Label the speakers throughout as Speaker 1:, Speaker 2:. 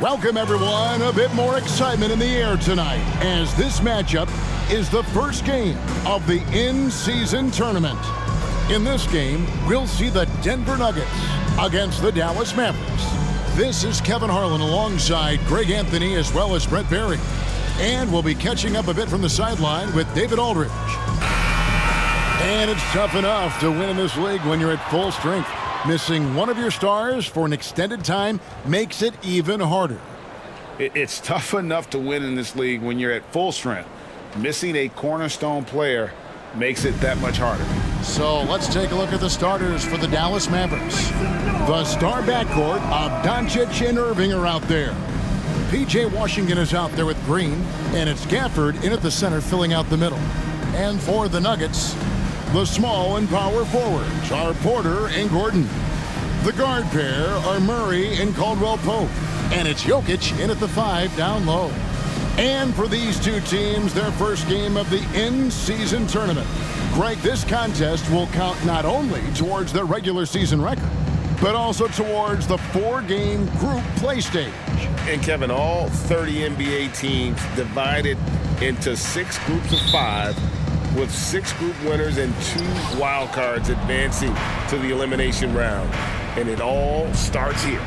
Speaker 1: Welcome, everyone. A bit more excitement in the air tonight as this matchup is the first game of the in-season tournament. In this game, we'll see the Denver Nuggets against the Dallas Mavericks. This is Kevin Harlan alongside Greg Anthony as well as Brett Barry. And we'll be catching up a bit from the sideline with David Aldridge. And it's tough enough to win in this league when you're at full strength. Missing one of your stars for an extended time makes it even harder.
Speaker 2: It's tough enough to win in this league when you're at full strength. Missing a cornerstone player makes it that much harder.
Speaker 1: So let's take a look at the starters for the Dallas Mavericks. The star backcourt of Doncic and Irving are out there. P.J. Washington is out there with Green, and it's Gafford in at the center filling out the middle. And for the Nuggets, the small and power forwards are Porter and Gordon. The guard pair are Murray and Caldwell Pope. And it's Jokic in at the 5 down low. And for these two teams, their first game of the in-season tournament. Greg, this contest will count not only towards their regular season record, but also towards the 4-game group play stage.
Speaker 2: And Kevin, all 30 NBA teams divided into 6 groups of 5, with 6 group winners and 2 wild cards advancing to the elimination round. And it all starts here.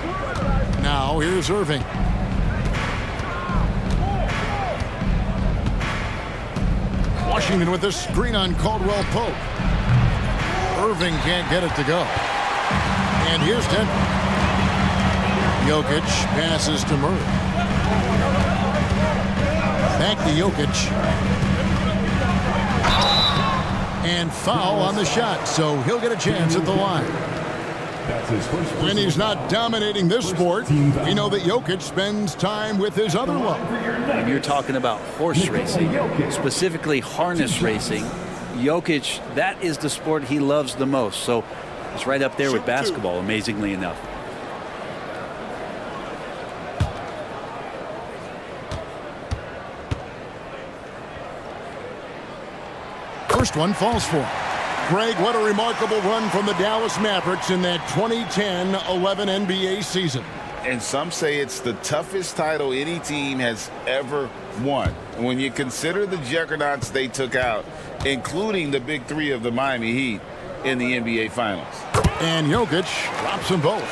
Speaker 1: Now here's Irving. Washington with the screen on Caldwell Pope. Irving can't get it to go. And here's Denver. Jokic passes to Murray. Back to Jokic. And foul on the shot, so he'll get a chance at the line. When he's not dominating this sport, we know that Jokic spends time with his other love.
Speaker 3: And you're talking about horse racing, specifically harness racing. Jokic, that is the sport he loves the most. So it's right up there with basketball, amazingly enough.
Speaker 1: First one falls for him. Greg, what a remarkable run from the Dallas Mavericks in that 2010-11 NBA season.
Speaker 2: And some say it's the toughest title any team has ever won. And when you consider the juggernauts they took out, including the big 3 of the Miami Heat in the NBA Finals.
Speaker 1: And Jokic drops them both.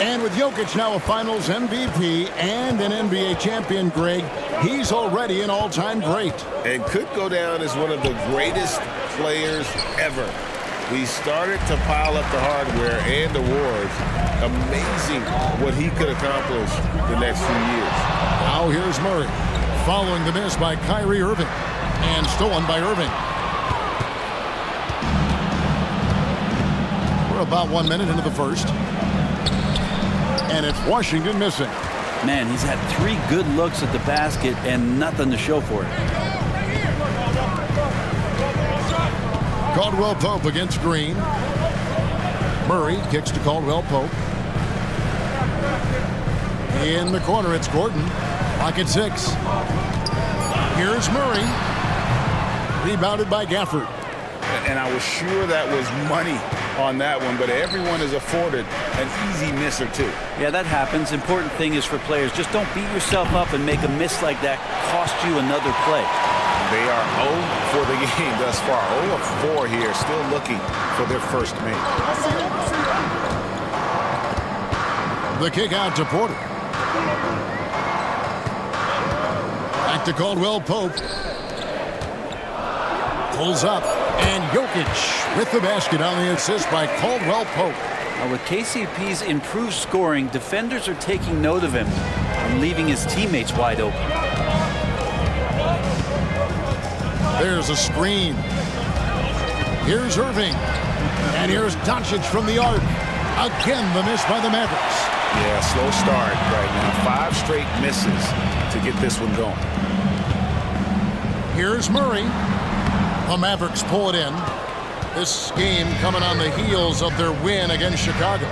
Speaker 1: And with Jokic now a Finals MVP and an NBA champion, Greg, he's already an all-time great.
Speaker 2: And could go down as one of the greatest players ever. We started to pile up the hardware and awards. Amazing what he could accomplish the next few years.
Speaker 1: Now here's Murray, following the miss by Kyrie Irving, and stolen by Irving. We're about 1 minute into the first. And it's Washington missing.
Speaker 3: Man, he's had 3 good looks at the basket and nothing to show for it.
Speaker 1: Caldwell Pope against Green. Murray kicks to Caldwell Pope. In the corner, it's Gordon. Clock at 6. Here's Murray. Rebounded by Gafford.
Speaker 2: And I was sure that was money on that one, but everyone is afforded an easy miss or 2.
Speaker 3: Yeah, that happens. Important thing is for players, just don't beat yourself up and make a miss like that cost you another play.
Speaker 2: They are 0 for the game thus far. 0 of 4 here, still looking for their first make.
Speaker 1: The kick out to Porter. Back to Caldwell Pope. Pulls up. And Jokic with the basket on the assist by Caldwell Pope.
Speaker 3: Now with KCP's improved scoring, defenders are taking note of him and leaving his teammates wide open.
Speaker 1: There's a screen. Here's Irving. And here's Doncic from the arc. Again, the miss by the Mavericks.
Speaker 2: Yeah, slow start right now. 5 straight misses to get this one going.
Speaker 1: Here's Murray. The Mavericks pull it in. This game coming on the heels of their win against Chicago.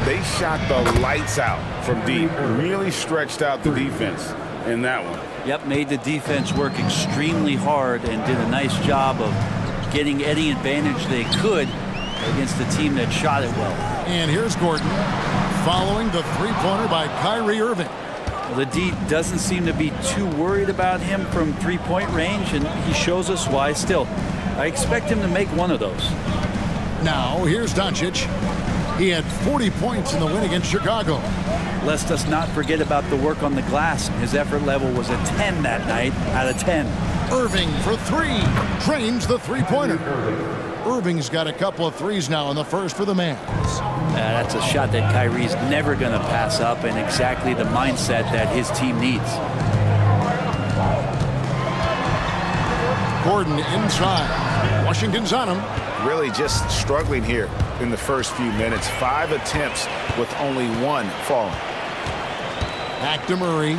Speaker 2: They shot the lights out from deep. Really stretched out the defense in that one.
Speaker 3: Yep, made the defense work extremely hard and did a nice job of getting any advantage they could against the team that shot it well.
Speaker 1: And here's Gordon following the 3-pointer by Kyrie Irving.
Speaker 3: The D doesn't seem to be too worried about him from three-point range, and he shows us why still. I expect him to make one of those.
Speaker 1: Now, here's Doncic. He had 40 points in the win against Chicago.
Speaker 3: Let us not forget about the work on the glass. His effort level was a 10 that night out of 10.
Speaker 1: Irving for three. Drains the three-pointer. Irving's got a couple of threes now in the first for the Mavs.
Speaker 3: That's a shot that Kyrie's never going to pass up, and exactly the mindset that his team needs.
Speaker 1: Gordon inside. Washington's on him.
Speaker 4: Really just struggling here in the first few minutes. 5 attempts with only 1 falling.
Speaker 1: Back to Murray.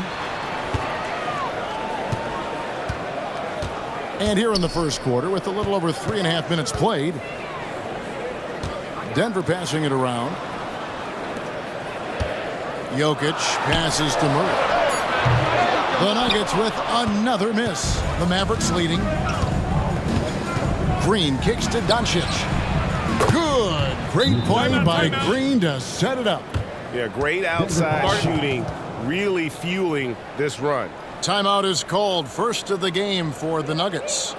Speaker 1: And here in the first quarter, with a little over 3.5 minutes played, Denver passing it around. Jokic passes to Murray. The Nuggets with another miss. The Mavericks leading. Green kicks to Doncic. Good. Great play by Green to set it up.
Speaker 2: Yeah, great outside shooting, really fueling this run.
Speaker 1: Timeout is called. First of the game for the Nuggets.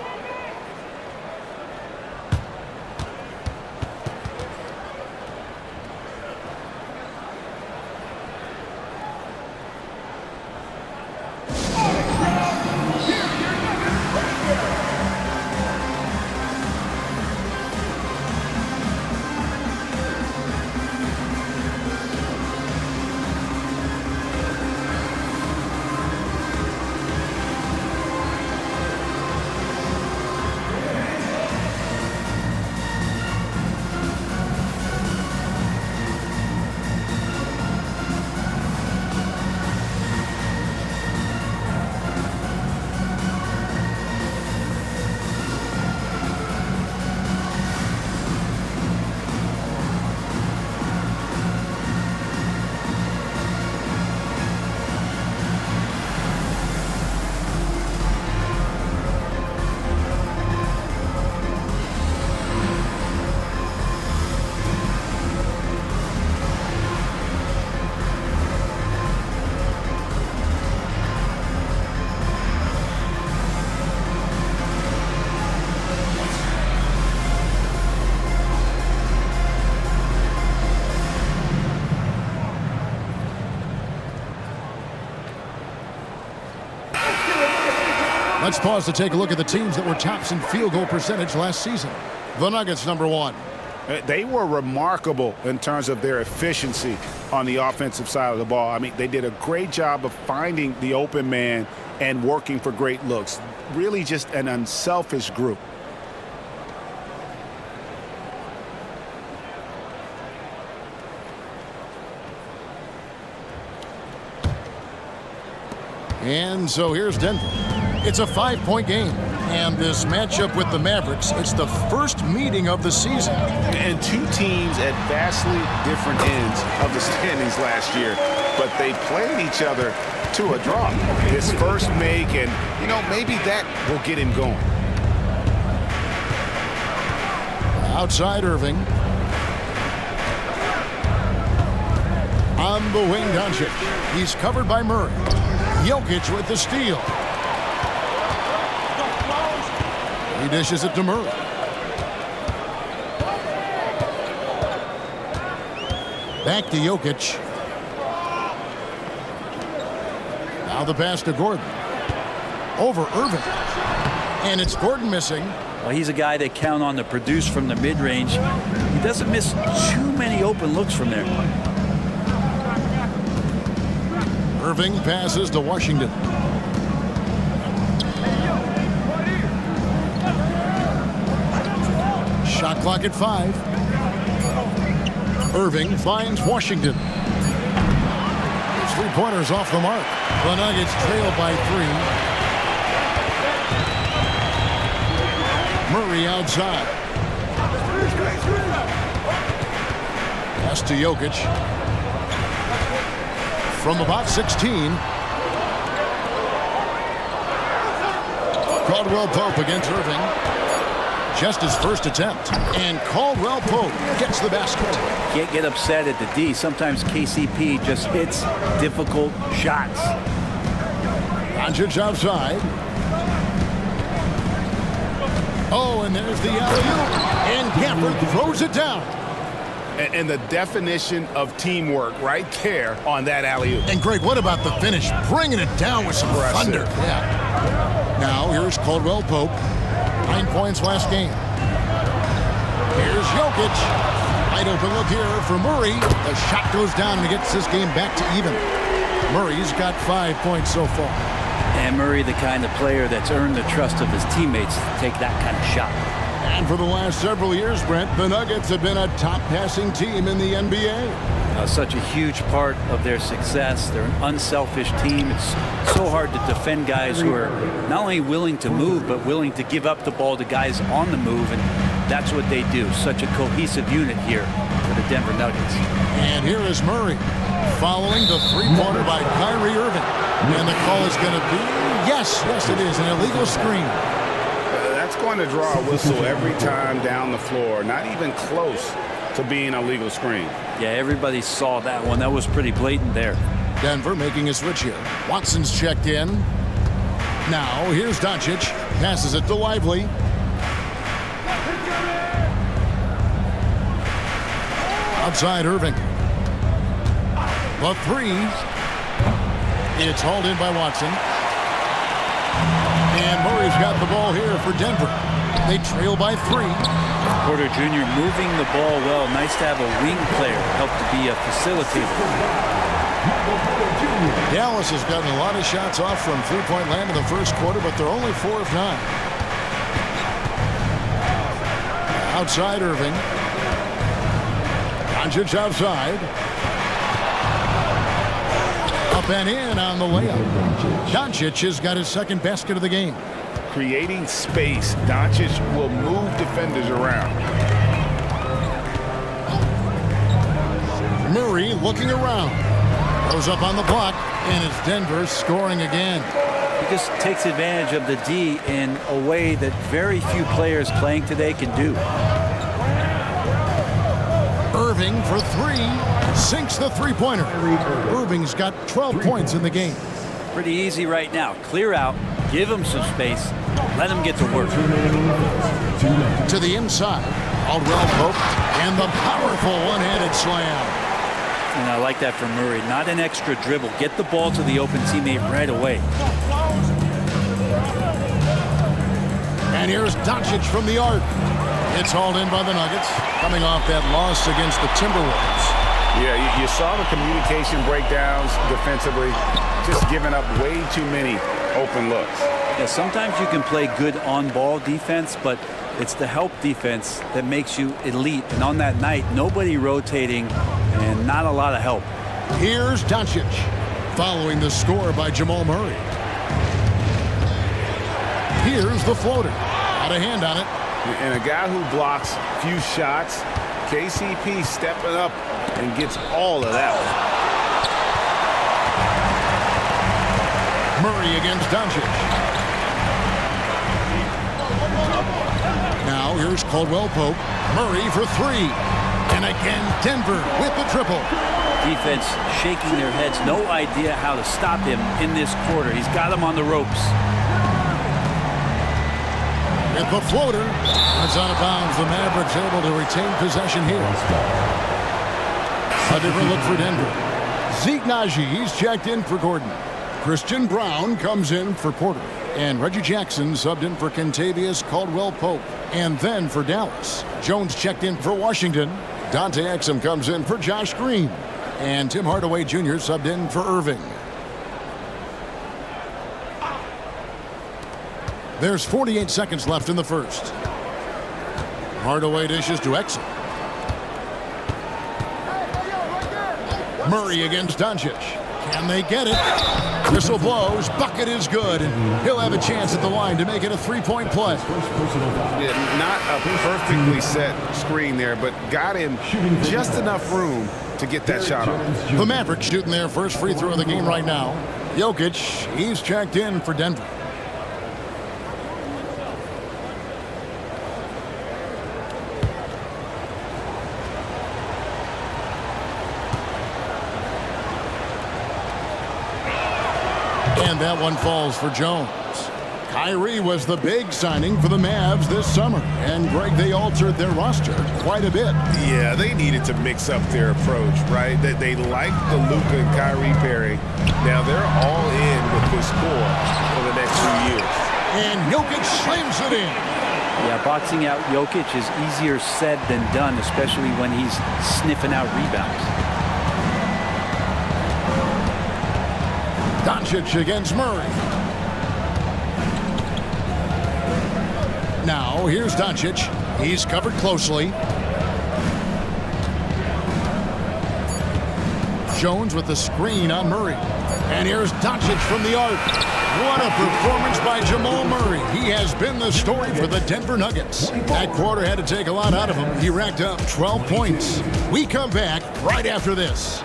Speaker 1: Let's pause to take a look at the teams that were tops in field goal percentage last season. The Nuggets, number 1.
Speaker 4: They were remarkable in terms of their efficiency on the offensive side of the ball. I mean, they did a great job of finding the open man and working for great looks. Really just an unselfish group.
Speaker 1: And so here's Denver. It's a 5-point game. And this matchup with the Mavericks, it's the first meeting of the season.
Speaker 4: And two teams at vastly different ends of the standings last year, but they played each other to a draw. His first make, and, you know, maybe that will get him going.
Speaker 1: Outside Irving. On the wing, Doncic. He's covered by Murray. Jokic with the steal. He dishes it to Murray. Back to Jokic. Now the pass to Gordon. Over Irving. And it's Gordon missing.
Speaker 3: Well, he's a guy that count on to produce from the mid-range. He doesn't miss too many open looks from there.
Speaker 1: Irving passes to Washington. Shot clock at 5. Irving finds Washington. His three-pointers off the mark. The Nuggets trail by 3. Murray outside. Pass to Jokic. From about 16. Caldwell Pope against Irving. Just his first attempt. And Caldwell Pope gets the basket.
Speaker 3: Can't get upset at the D. Sometimes KCP just hits difficult shots.
Speaker 1: Doncic outside. Oh, and there's the alley-oop. And Gafford throws it down.
Speaker 4: And the definition of teamwork right there on that alley-oop.
Speaker 1: And Greg, what about the finish? Bringing it down with some thunder. Yeah. Now here's Caldwell Pope. 9 points last game. Here's Jokic. Wide open look here for Murray. The shot goes down and he gets this game back to even. Murray's got 5 points so far.
Speaker 3: And Murray, the kind of player that's earned the trust of his teammates to take that kind of shot.
Speaker 1: And for the last several years, Brent, the Nuggets have been a top passing team in the NBA.
Speaker 3: Such a huge part of their success. They're an unselfish team. It's so hard to defend guys who are not only willing to move, but willing to give up the ball to guys on the move. And that's what they do. Such a cohesive unit here for the Denver Nuggets.
Speaker 1: And here is Murray following the three-pointer by Kyrie Irving. And the call is going to be, yes, it is, an illegal screen.
Speaker 4: That's going to draw a whistle every time down the floor. Not even close to being a legal screen.
Speaker 3: Yeah, everybody saw that one. That was pretty blatant there.
Speaker 1: Denver making a switch here. Watson's checked in. Now, here's Doncic. Passes it to Lively. Outside Irving. The three. It's hauled in by Watson. And Murray's got the ball here for Denver. They trail by 3.
Speaker 3: Porter Jr. moving the ball well. Nice to have a wing player help to be a facilitator.
Speaker 1: Dallas has gotten a lot of shots off from three-point land in the first quarter, but they're only 4 of 9. Outside Irving. Doncic outside. Up and in on the layup. Doncic has got his second basket of the game.
Speaker 4: Creating space. Doncic will move defenders around.
Speaker 1: Murray looking around. Goes up on the block, and it's Denver scoring again.
Speaker 3: He just takes advantage of the D in a way that very few players playing today can do.
Speaker 1: Irving for 3. Sinks the three-pointer. Irving's got 12 points in the game.
Speaker 3: Pretty easy right now. Clear out, give him some space, let him get to work.
Speaker 1: To the inside. Caldwell Pope and the powerful one-handed slam.
Speaker 3: And I like that from Murray. Not an extra dribble. Get the ball to the open teammate right away.
Speaker 1: And here's Doncic from the arc. It's hauled in by the Nuggets, coming off that loss against the Timberwolves.
Speaker 4: Yeah, you saw the communication breakdowns defensively, just giving up way too many open looks.
Speaker 3: Yeah, sometimes you can play good on-ball defense, but it's the help defense that makes you elite. And on that night, nobody rotating and not a lot of help.
Speaker 1: Here's Doncic, following the score by Jamal Murray. Here's the floater. Got a hand on it.
Speaker 4: And a guy who blocks few shots, KCP stepping up and gets all of that one.
Speaker 1: Murray against Doncic. Now here's Caldwell Pope. Murray for 3. And again, Denver with the triple.
Speaker 3: Defense shaking their heads. No idea how to stop him in this quarter. He's got him on the ropes.
Speaker 1: At the floater. It's out of bounds. The Mavericks able to retain possession here. A different look for Denver. Zeke Naji, he's checked in for Gordon. Christian Brown comes in for Porter. And Reggie Jackson subbed in for Kentavious Caldwell-Pope. And then for Dallas, Jones checked in for Washington. Dante Exum comes in for Josh Green. And Tim Hardaway Jr. subbed in for Irving. There's 48 seconds left in the first. Hardaway dishes to Exum. Murray against Doncic. Can they get it? Whistle blows. Bucket is good. And he'll have a chance at the line to make it a three-point play.
Speaker 4: Yeah, not a perfectly set screen there, but got him just enough room to get that shot off.
Speaker 1: The Mavericks shooting their first free throw of the game right now. Jokic, he's checked in for Denver. And that one falls for Jones. Kyrie was the big signing for the Mavs this summer. And, Greg, they altered their roster quite a bit.
Speaker 2: Yeah, they needed to mix up their approach, right? They liked the Luka and Kyrie pairing. Now they're all in with this core for the next few years.
Speaker 1: And Jokic slams it in.
Speaker 3: Yeah, boxing out Jokic is easier said than done, especially when he's sniffing out rebounds.
Speaker 1: Doncic against Murray. Now, here's Doncic. He's covered closely. Jones with the screen on Murray. And here's Doncic from the arc. What a performance by Jamal Murray. He has been the story for the Denver Nuggets. That quarter had to take a lot out of him. He racked up 12 points. We come back right after this.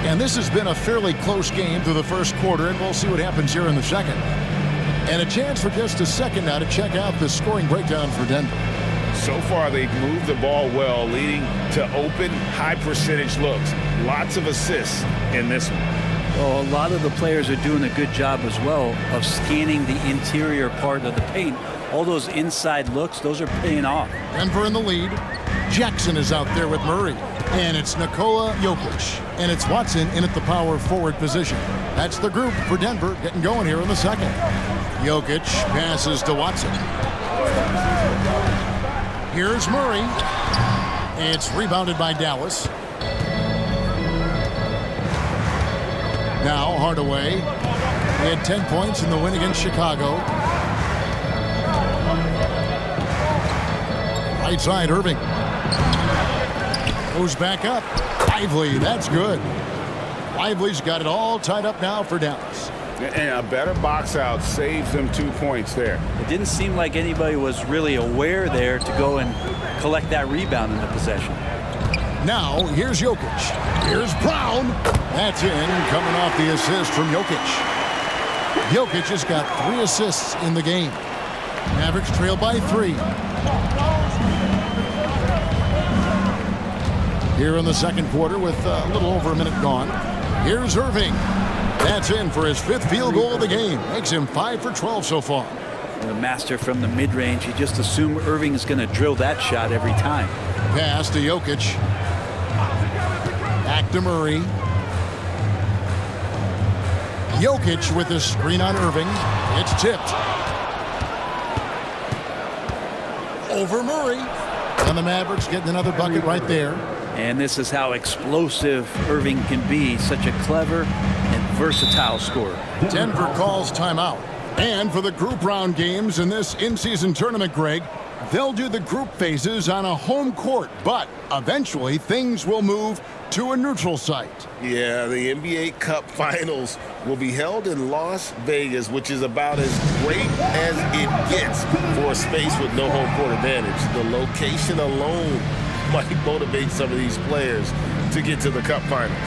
Speaker 1: And this has been a fairly close game through the first quarter, and we'll see what happens here in the second. And a chance for just a second now to check out the scoring breakdown for Denver.
Speaker 2: So far, they've moved the ball well, leading to open, high-percentage looks. Lots of assists in this one.
Speaker 3: Well, a lot of the players are doing a good job as well of scanning the interior part of the paint. All those inside looks, those are paying off.
Speaker 1: Denver in the lead. Jackson is out there with Murray. And it's Nikola Jokic. And it's Watson in at the power forward position. That's the group for Denver getting going here in the second. Jokic passes to Watson. Here's Murray. It's rebounded by Dallas. Now Hardaway. He had 10 points in the win against Chicago. Right side, Irving. Goes back up. Lively, that's good. Lively's got it all tied up now for Dallas.
Speaker 4: And a better box out saves them 2 points there.
Speaker 3: It didn't seem like anybody was really aware there to go and collect that rebound in the possession.
Speaker 1: Now, here's Jokic. Here's Brown. That's in, coming off the assist from Jokic. Jokic has got 3 assists in the game. Mavericks trail by 3. Here in the second quarter with a little over a minute gone. Here's Irving. That's in for his 5th field goal of the game. Makes him 5 for 12 so far.
Speaker 3: The master from the mid-range. You just assume Irving is going to drill that shot every time.
Speaker 1: Pass to Jokic. Back to Murray. Jokic with his screen on Irving. It's tipped. Over Murray. And the Mavericks getting another bucket right there.
Speaker 3: And this is how explosive Irving can be. Such a clever and versatile scorer.
Speaker 1: Denver calls timeout. And for the group round games in this in-season tournament, Greg, they'll do the group phases on a home court. But eventually things will move to a neutral site.
Speaker 2: Yeah, the NBA Cup Finals will be held in Las Vegas, which is about as great as it gets for a space with no home court advantage. The location alone might motivate some of these players to get to the Cup Finals.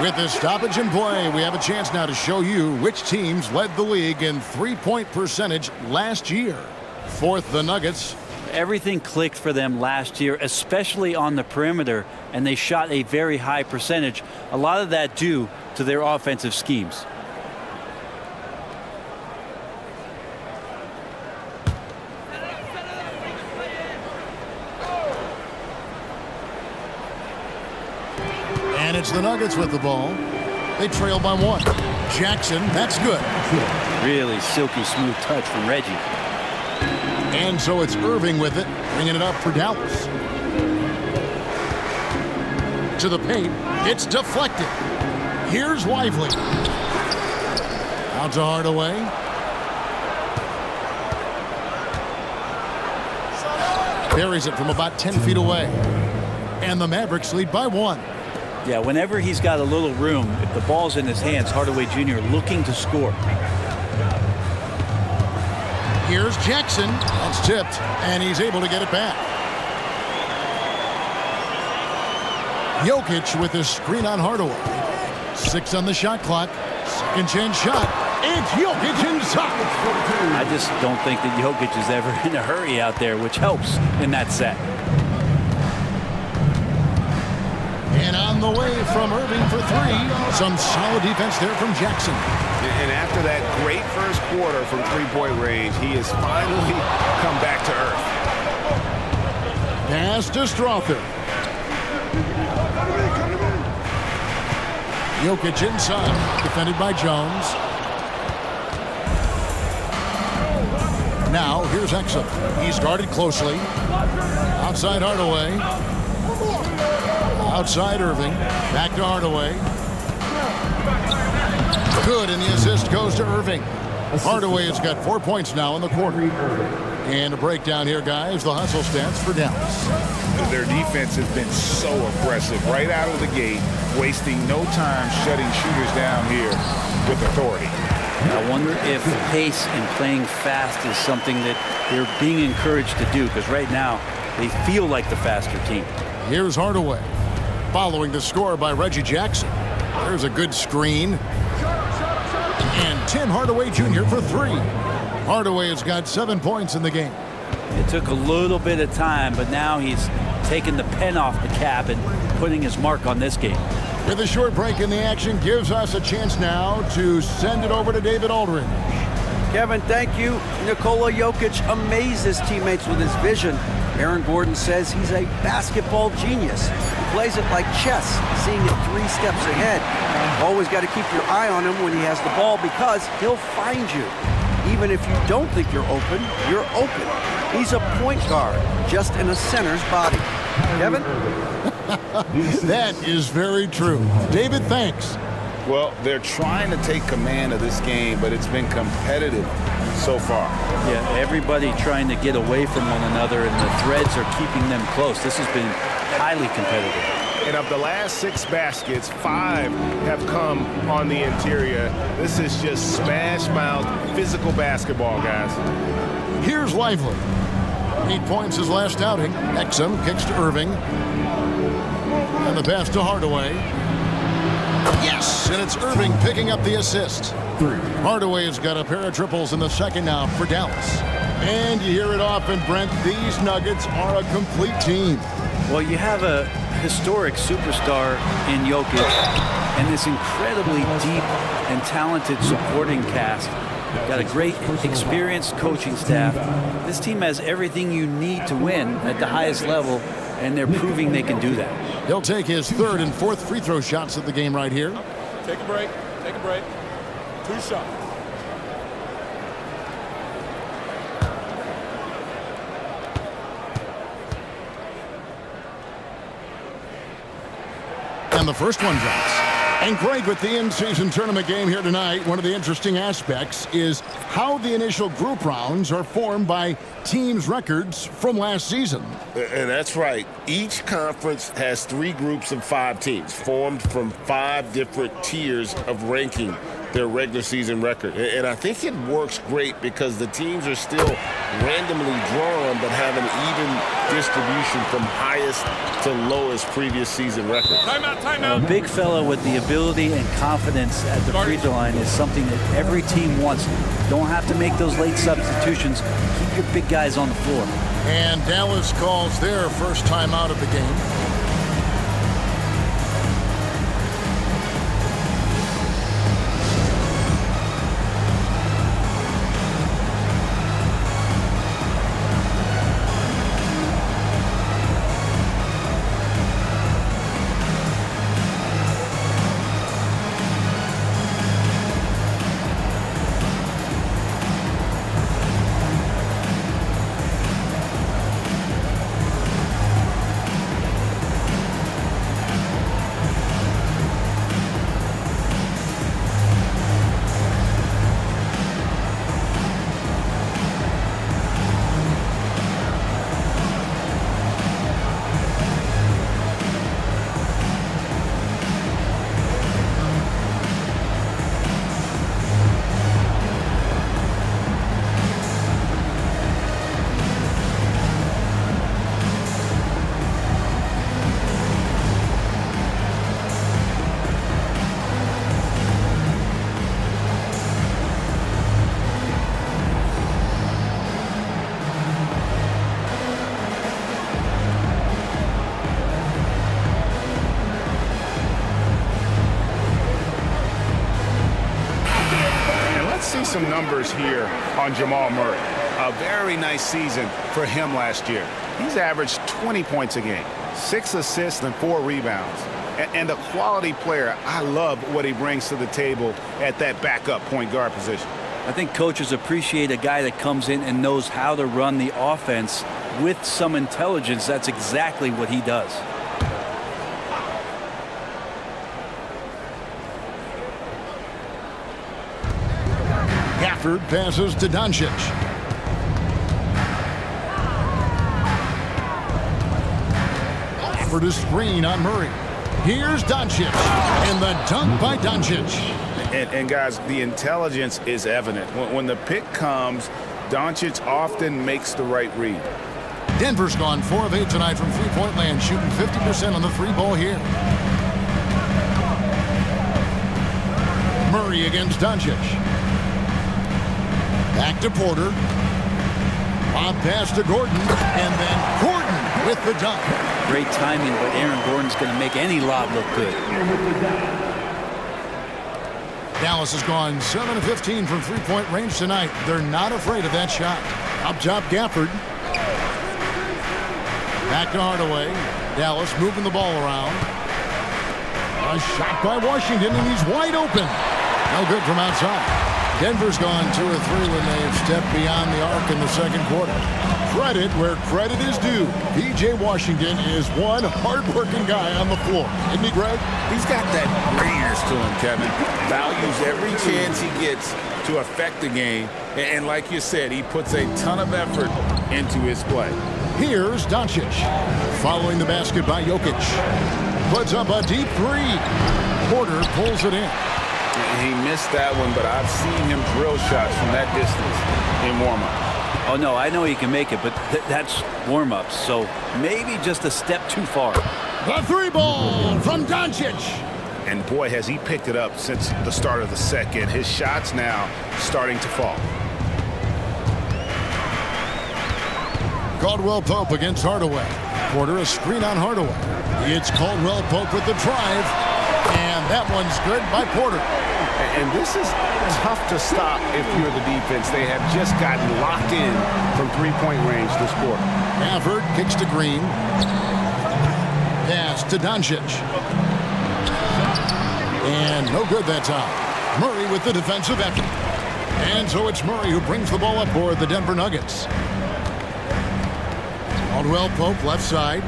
Speaker 1: With this stoppage in play, we have a chance now to show you which teams led the league in three-point percentage last year. Fourth, the Nuggets.
Speaker 3: Everything clicked for them last year, especially on the perimeter, and they shot a very high percentage. A lot of that due to their offensive schemes.
Speaker 1: And it's the Nuggets with the ball. They trail by 1. Jackson, that's good.
Speaker 3: Really silky smooth touch from Reggie.
Speaker 1: And so it's Irving with it, bringing it up for Dallas. To the paint, it's deflected. Here's Lively. Out to Hardaway. Buries it from about 10 feet away. And the Mavericks lead by 1.
Speaker 3: Yeah, whenever he's got a little room, if the ball's in his hands, Hardaway Jr. looking to score.
Speaker 1: Here's Jackson. That's tipped, and he's able to get it back. Jokic with his screen on Hardaway. 6 on the shot clock. Second chance shot. It's Jokic inside.
Speaker 3: I just don't think that Jokic is ever in a hurry out there, which helps in that set.
Speaker 1: And on the way from Irving for 3. Some solid defense there from Jackson.
Speaker 4: And after that great first quarter from three-point range, he has finally come back to earth.
Speaker 1: Pass to Strother. Jokic inside, defended by Jones. Now, here's Exum. He's guarded closely. Outside Hardaway. Outside Irving. Back to Hardaway. Good, and the assist goes to Irving. Hardaway has got 4 points now in the quarter. And a breakdown here, guys. The hustle stats for Dallas.
Speaker 4: Their defense has been so aggressive right out of the gate, wasting no time shutting shooters down here with authority.
Speaker 3: I wonder if pace and playing fast is something that they're being encouraged to do, because right now they feel like the faster team.
Speaker 1: Here's Hardaway. Following the score by Reggie Jackson. There's a good screen. And Tim Hardaway Jr. for 3. Hardaway has got 7 points in the game.
Speaker 3: It took a little bit of time, but now he's taking the pen off the cap and putting his mark on this game.
Speaker 1: With a short break in the action, gives us a chance now to send it over to David Aldridge.
Speaker 5: Kevin, thank you. Nikola Jokic amazed his teammates with his vision. Aaron Gordon says he's a basketball genius. He plays it like chess, seeing it 3 steps ahead. You've always got to keep your eye on him when he has the ball, because he'll find you. Even if you don't think you're open, you're open. He's a point guard, just in a center's body. Kevin?
Speaker 1: That is very true. David, thanks.
Speaker 4: Well, they're trying to take command of this game, but it's been competitive so far.
Speaker 3: Yeah, everybody trying to get away from one another, and the threads are keeping them close. This has been highly competitive.
Speaker 4: And of the last 6 baskets, 5 have come on the interior. This is just smash-mouth, physical basketball, guys.
Speaker 1: Here's Lively. 8 points his last outing. Exum kicks to Irving. And the pass to Hardaway. Yes, and it's Irving picking up the assist. Hardaway has got a pair of triples in the second now for Dallas. And you hear it often, Brent, these Nuggets are a complete team.
Speaker 3: Well, you have a historic superstar in Jokic and this incredibly deep and talented supporting cast. Got a great experienced coaching staff. This team has everything you need to win at the highest level, and they're proving they can do that.
Speaker 1: He'll take his 3rd and 4th free throw shots of the game right here.
Speaker 6: Take a break. Take a break. 2 shots.
Speaker 1: And the first one drops. And Greg, with the in-season tournament game here tonight, one of the interesting aspects is how the initial group rounds are formed by teams' records from last season.
Speaker 2: And that's right. Each conference has 3 groups of 5 teams formed from 5 different tiers of ranking their regular season record. And I think it works great because the teams are still randomly drawn, but have an even distribution from highest to lowest previous season record.
Speaker 3: A big fella with the ability and confidence at the free throw line is something that every team wants. Don't have to make those late substitutions. Keep your big guys on the floor.
Speaker 1: And Dallas calls their first time out of the game.
Speaker 4: Some numbers here on Jamal Murray. A very nice season for him last year. He's averaged 20 points a game, 6 assists and 4 rebounds. And a quality player. I love what he brings to the table at that backup point guard position.
Speaker 3: I think coaches appreciate a guy that comes in and knows how to run the offense with some intelligence. That's exactly what he does.
Speaker 1: Gafford passes to Doncic. Gafford a screen on Murray. Here's Doncic. And the dunk by Doncic.
Speaker 4: And guys, the intelligence is evident. When the pick comes, Doncic often makes the right read.
Speaker 1: Denver's gone 4 of 8 tonight from three-point land, shooting 50% on the three ball here. Murray against Doncic. Back to Porter. Lob pass to Gordon. And then Gordon with the dunk.
Speaker 3: Great timing, but Aaron Gordon's going to make any lob look good.
Speaker 1: Dallas has gone 7 of 15 from three-point range tonight. They're not afraid of that shot. Up top, Gafford. Back to Hardaway. Dallas moving the ball around. A shot by Washington, and he's wide open. No good from outside. Denver's gone 2 of 3 when they've stepped beyond the arc in the second quarter. Credit where credit is due. P.J. Washington is one hard-working guy on the floor. Isn't he, Greg?
Speaker 4: He's got that grittiness to him, Kevin. Values every chance he gets to affect the game. And like you said, he puts a ton of effort into his play.
Speaker 1: Here's Doncic. Following the basket by Jokic. Puts up a deep three. Porter pulls it in.
Speaker 4: He missed that one, but I've seen him drill shots from that distance in warm-up.
Speaker 3: Oh, no, I know he can make it, but that's warm-ups, so maybe just a step too far.
Speaker 1: The three ball from Doncic.
Speaker 4: And boy, has he picked it up since the start of the second. His shots now starting to fall.
Speaker 1: Caldwell Pope against Hardaway. Porter a screen on Hardaway. It's Caldwell Pope with the drive. And that one's good by Porter.
Speaker 4: And this is tough to stop if you're the defense. They have just gotten locked in from three-point range this quarter.
Speaker 1: Gafford kicks to Green. Pass to Doncic. And no good that time. Murray with the defensive effort. And so it's Murray who brings the ball up for the Denver Nuggets. Caldwell Pope left side.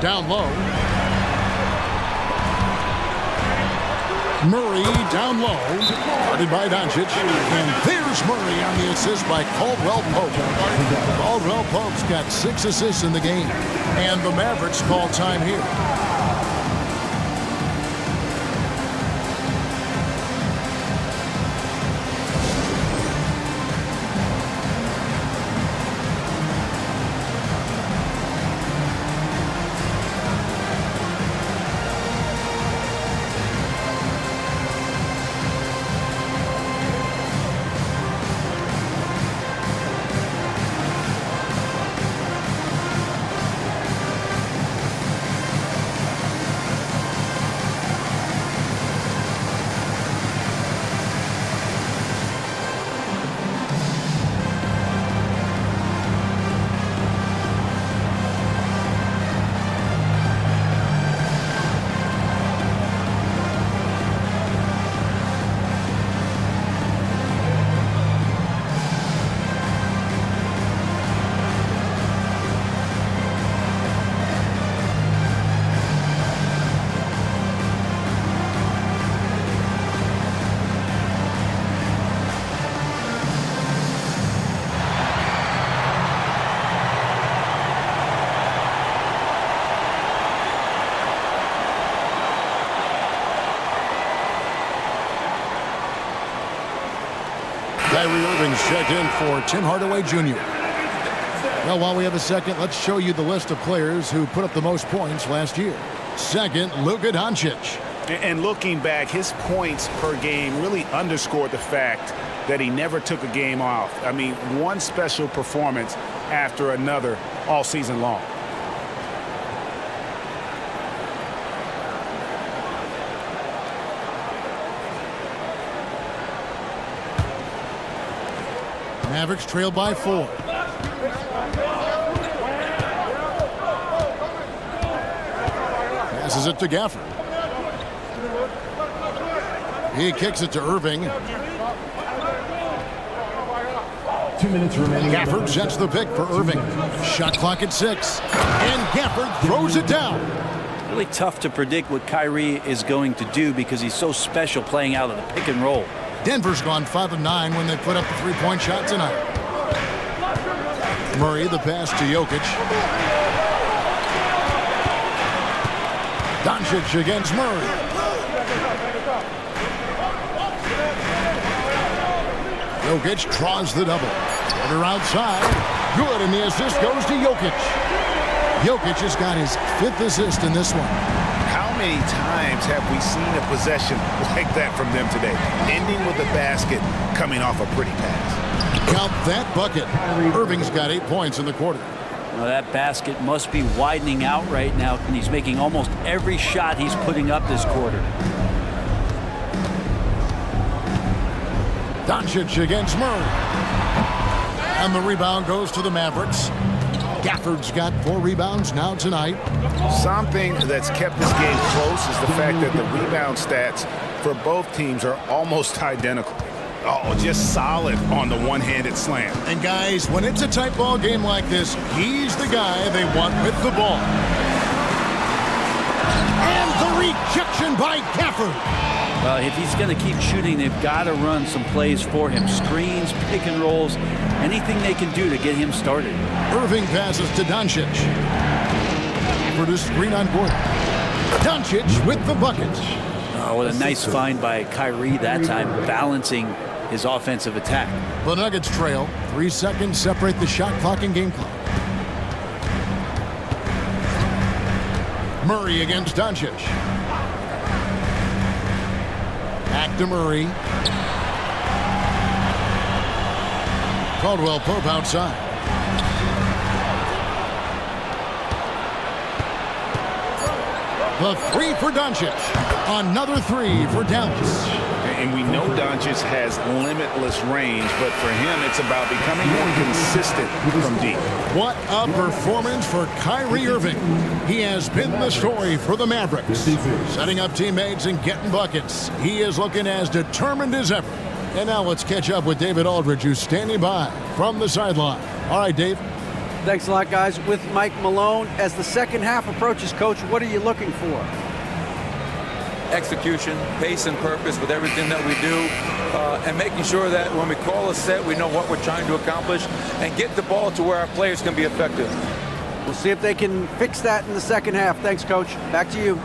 Speaker 1: Down low. Murray down low. Guarded by Doncic. And there's Murray on the assist by Caldwell Pope. Caldwell Pope's got 6 assists in the game. And the Mavericks call time here. Kyrie Irving's checked in for Tim Hardaway Jr. Well, while we have a second, let's show you the list of players who put up the most points last year. Second, Luka Doncic.
Speaker 4: And looking back, his points per game really underscored the fact that he never took a game off. I mean, one special performance after another all season long.
Speaker 1: Mavericks trail by 4. Passes it to Gafford. He kicks it to Irving.
Speaker 7: 2 minutes remaining.
Speaker 1: Gafford sets the pick for Irving. Shot clock at 6. And Gafford throws it down.
Speaker 3: Really tough to predict what Kyrie is going to do because he's so special playing out of the pick and roll.
Speaker 1: Denver's gone 5 of 9 when they put up the three-point shot tonight. Murray, the pass to Jokic. Doncic against Murray. Jokic draws the double. Porter outside. Good, and the assist goes to Jokic. Jokic has got his 5th assist in this one.
Speaker 4: How many times have we seen a possession like that from them today? Ending with a basket, coming off a pretty pass.
Speaker 1: Count that bucket. Irving's got 8 points in the quarter.
Speaker 3: Well, that basket must be widening out right now, and he's making almost every shot he's putting up this quarter.
Speaker 1: Doncic against Murray. And the rebound goes to the Mavericks. Gafford's got 4 rebounds now tonight.
Speaker 4: Something that's kept this game close is the fact that the rebound stats for both teams are almost identical. Oh, just solid on the one-handed slam.
Speaker 1: And guys, when it's a tight ball game like this, he's the guy they want with the ball. And the rejection by Gafford.
Speaker 3: Well, if he's going to keep shooting, they've got to run some plays for him. Screens, pick and rolls, anything they can do to get him started.
Speaker 1: Irving passes to Doncic. For the screen on Gordon. Doncic with the bucket.
Speaker 3: Oh, what a nice find by Kyrie that time, balancing his offensive attack.
Speaker 1: The Nuggets trail. 3 seconds separate the shot clock and game clock. Murray against Doncic. Back to Murray. Caldwell Pope outside. The 3 for Doncic. Another 3 for Dallas.
Speaker 4: And we know Doncic has limitless range, but for him, it's about becoming more consistent from deep.
Speaker 1: What a performance for Kyrie Irving. He has been the story for the Mavericks. Setting up teammates and getting buckets. He is looking as determined as ever. And now let's catch up with David Aldridge, who's standing by from the sideline. All right, Dave.
Speaker 5: Thanks a lot, guys. With Mike Malone, as the second half approaches, Coach, what are you looking for?
Speaker 8: Execution, pace and purpose with everything that we do, and making sure that when we call a set, we know what we're trying to accomplish and get the ball to where our players can be effective.
Speaker 5: We'll see if they can fix that in the second half. Thanks, Coach. Back to you.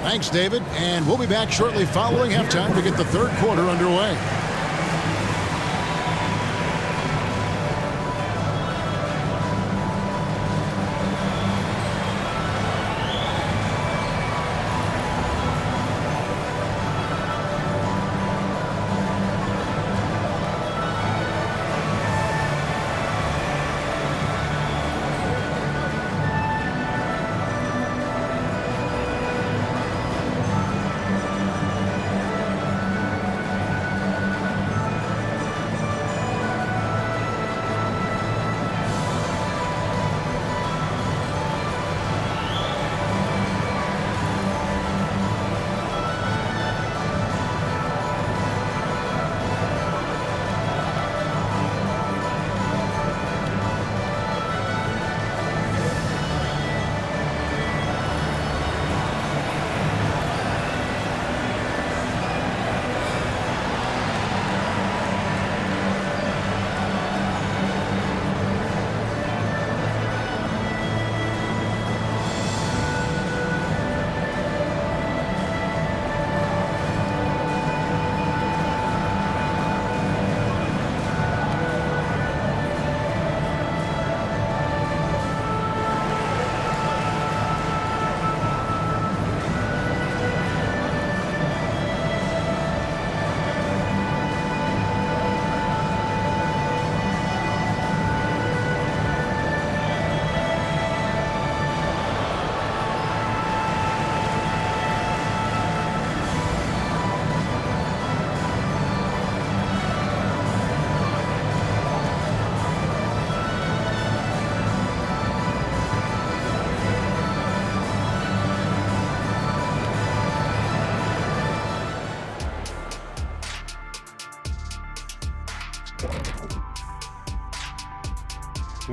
Speaker 1: Thanks, David. And we'll be back shortly following halftime to get the third quarter underway.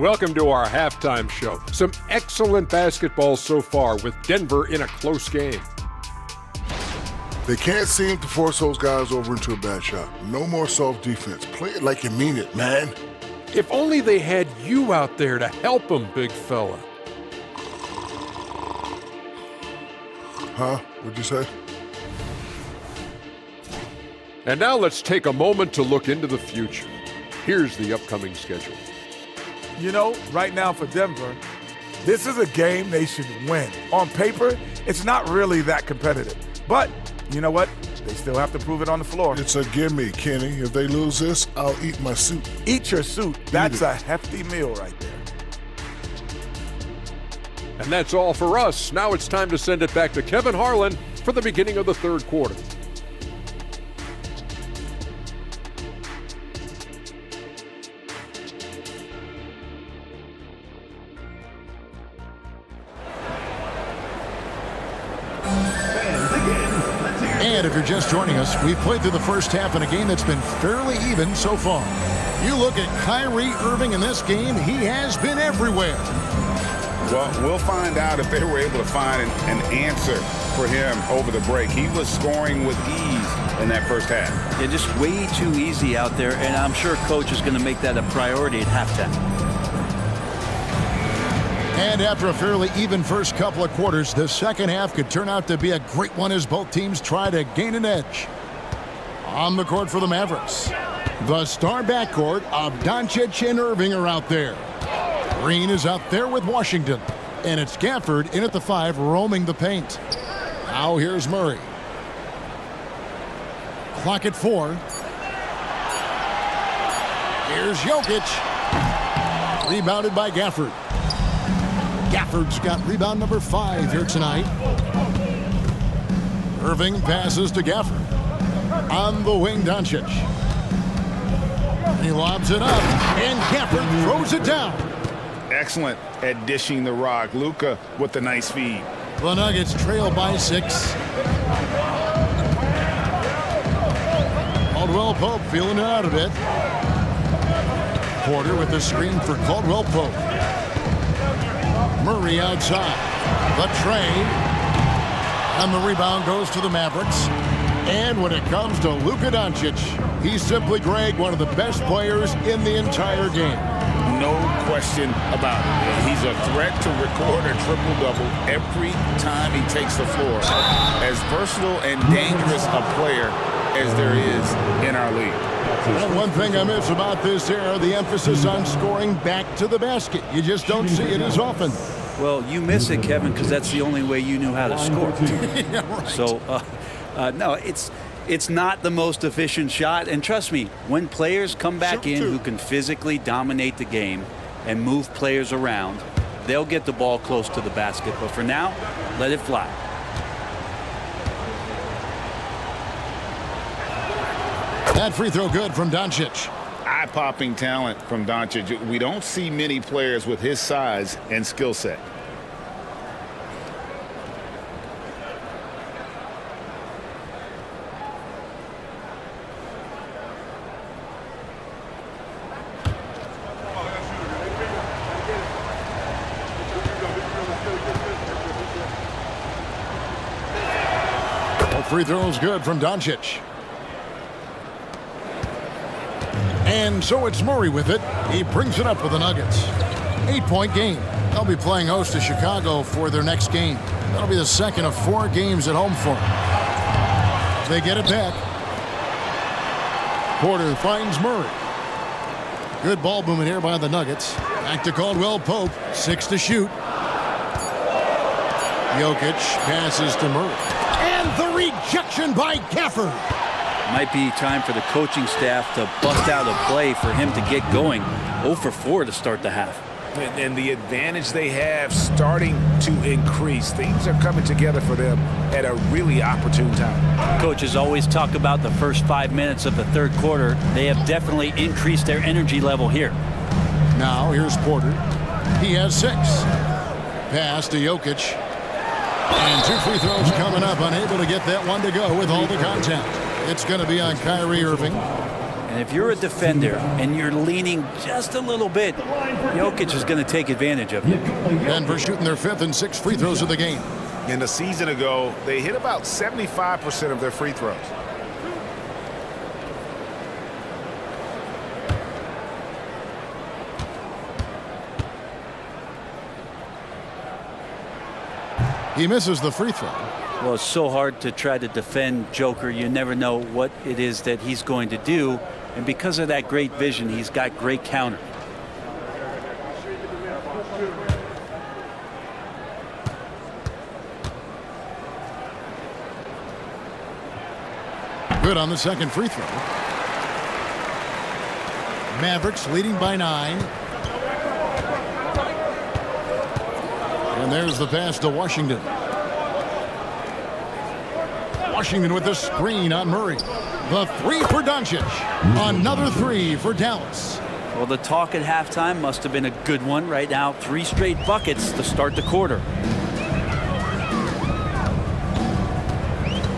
Speaker 9: Welcome to our halftime show. Some excellent basketball so far with Denver in a close game.
Speaker 10: They can't seem to force those guys over into a bad shot. No more soft defense. Play it like you mean it, man.
Speaker 9: If only they had you out there to help them, big fella.
Speaker 10: Huh? What'd you say?
Speaker 9: And now let's take a moment to look into the future. Here's the upcoming schedule.
Speaker 6: You know, right now for Denver, this is a game they should win. On paper, it's not really that competitive. But you know what? They still have to prove it on the floor.
Speaker 10: It's a gimme, Kenny. If they lose this, I'll eat my suit.
Speaker 6: Eat your suit. That's a hefty meal right there.
Speaker 9: And that's all for us. Now it's time to send it back to Kevin Harlan for the beginning of the third quarter.
Speaker 1: And if you're just joining us, we've played through the first half in a game that's been fairly even so far. You look at Kyrie Irving in this game, he has been everywhere.
Speaker 4: Well, we'll find out if they were able to find an answer for him over the break. He was scoring with ease in that first half.
Speaker 3: Yeah, just way too easy out there, and I'm sure coach is going to make that a priority at halftime.
Speaker 1: And after a fairly even first couple of quarters, the second half could turn out to be a great one as both teams try to gain an edge. On the court for the Mavericks, the star backcourt of Doncic and Irving are out there. Green is out there with Washington, and it's Gafford in at the 5 roaming the paint. Now here's Murray. Clock at 4. Here's Jokic. Rebounded by Gafford. Gafford's got rebound number 5 here tonight. Irving passes to Gafford. On the wing, Doncic. He lobs it up, and Gafford throws it down.
Speaker 4: Excellent at dishing the rock. Luka with the nice feed.
Speaker 1: The Nuggets trail by 6. Caldwell Pope feeling it out a bit. Porter with the screen for Caldwell Pope. Murray outside. The tray. And the rebound goes to the Mavericks. And when it comes to Luka Doncic, he's simply, Greg, one of the best players in the entire game.
Speaker 4: No question about it. He's a threat to record a triple-double every time he takes the floor. As versatile and dangerous a player as there is in our league.
Speaker 1: Well, one thing I miss about this era, the emphasis on scoring back to the basket. You just don't see it as often.
Speaker 3: Well, you miss it, Kevin, because that's the only way you knew how to score.
Speaker 1: Yeah, right.
Speaker 3: So, no, it's not the most efficient shot. And trust me, when players come back in who can physically dominate the game and move players around, they'll get the ball close to the basket. But for now, let it fly.
Speaker 1: That free throw good from Doncic.
Speaker 4: Eye-popping talent from Doncic. We don't see many players with his size and skill set.
Speaker 1: Free throws good from Doncic. And so it's Murray with it. He brings it up with the Nuggets. 8-point game. They'll be playing host to Chicago for their next game. That'll be the second of 4 games at home for them. They get it back. Porter finds Murray. Good ball movement here by the Nuggets. Back to Caldwell Pope. 6 to shoot. Jokic passes to Murray. And the rejection by Gafford.
Speaker 3: Might be time for the coaching staff to bust out a play for him to get going. 0 for 4 to start the half.
Speaker 4: And the advantage they have starting to increase. Things are coming together for them at a really opportune time.
Speaker 3: Coaches always talk about the first 5 minutes of the third quarter. They have definitely increased their energy level here.
Speaker 1: Now here's Porter. He has 6. Pass to Jokic. And 2 free throws coming up. Unable to get that one to go with all the contact. It's going to be on Kyrie Irving.
Speaker 3: And if you're a defender and you're leaning just a little bit, Jokic is going to take advantage of it.
Speaker 1: Denver shooting their 5th and 6th free throws of the game.
Speaker 4: In a season ago, they hit about 75% of their free throws.
Speaker 1: He misses the free throw.
Speaker 3: Well, it's so hard to try to defend Joker. You never know what it is that he's going to do. And because of that great vision, he's got great counter.
Speaker 1: Good on the second free throw. Mavericks leading by 9. And there's the pass to Washington. Washington with the screen on Murray. The 3 for Doncic. Another 3 for Dallas.
Speaker 3: Well, the talk at halftime must have been a good one. Right now, 3 straight buckets to start the quarter.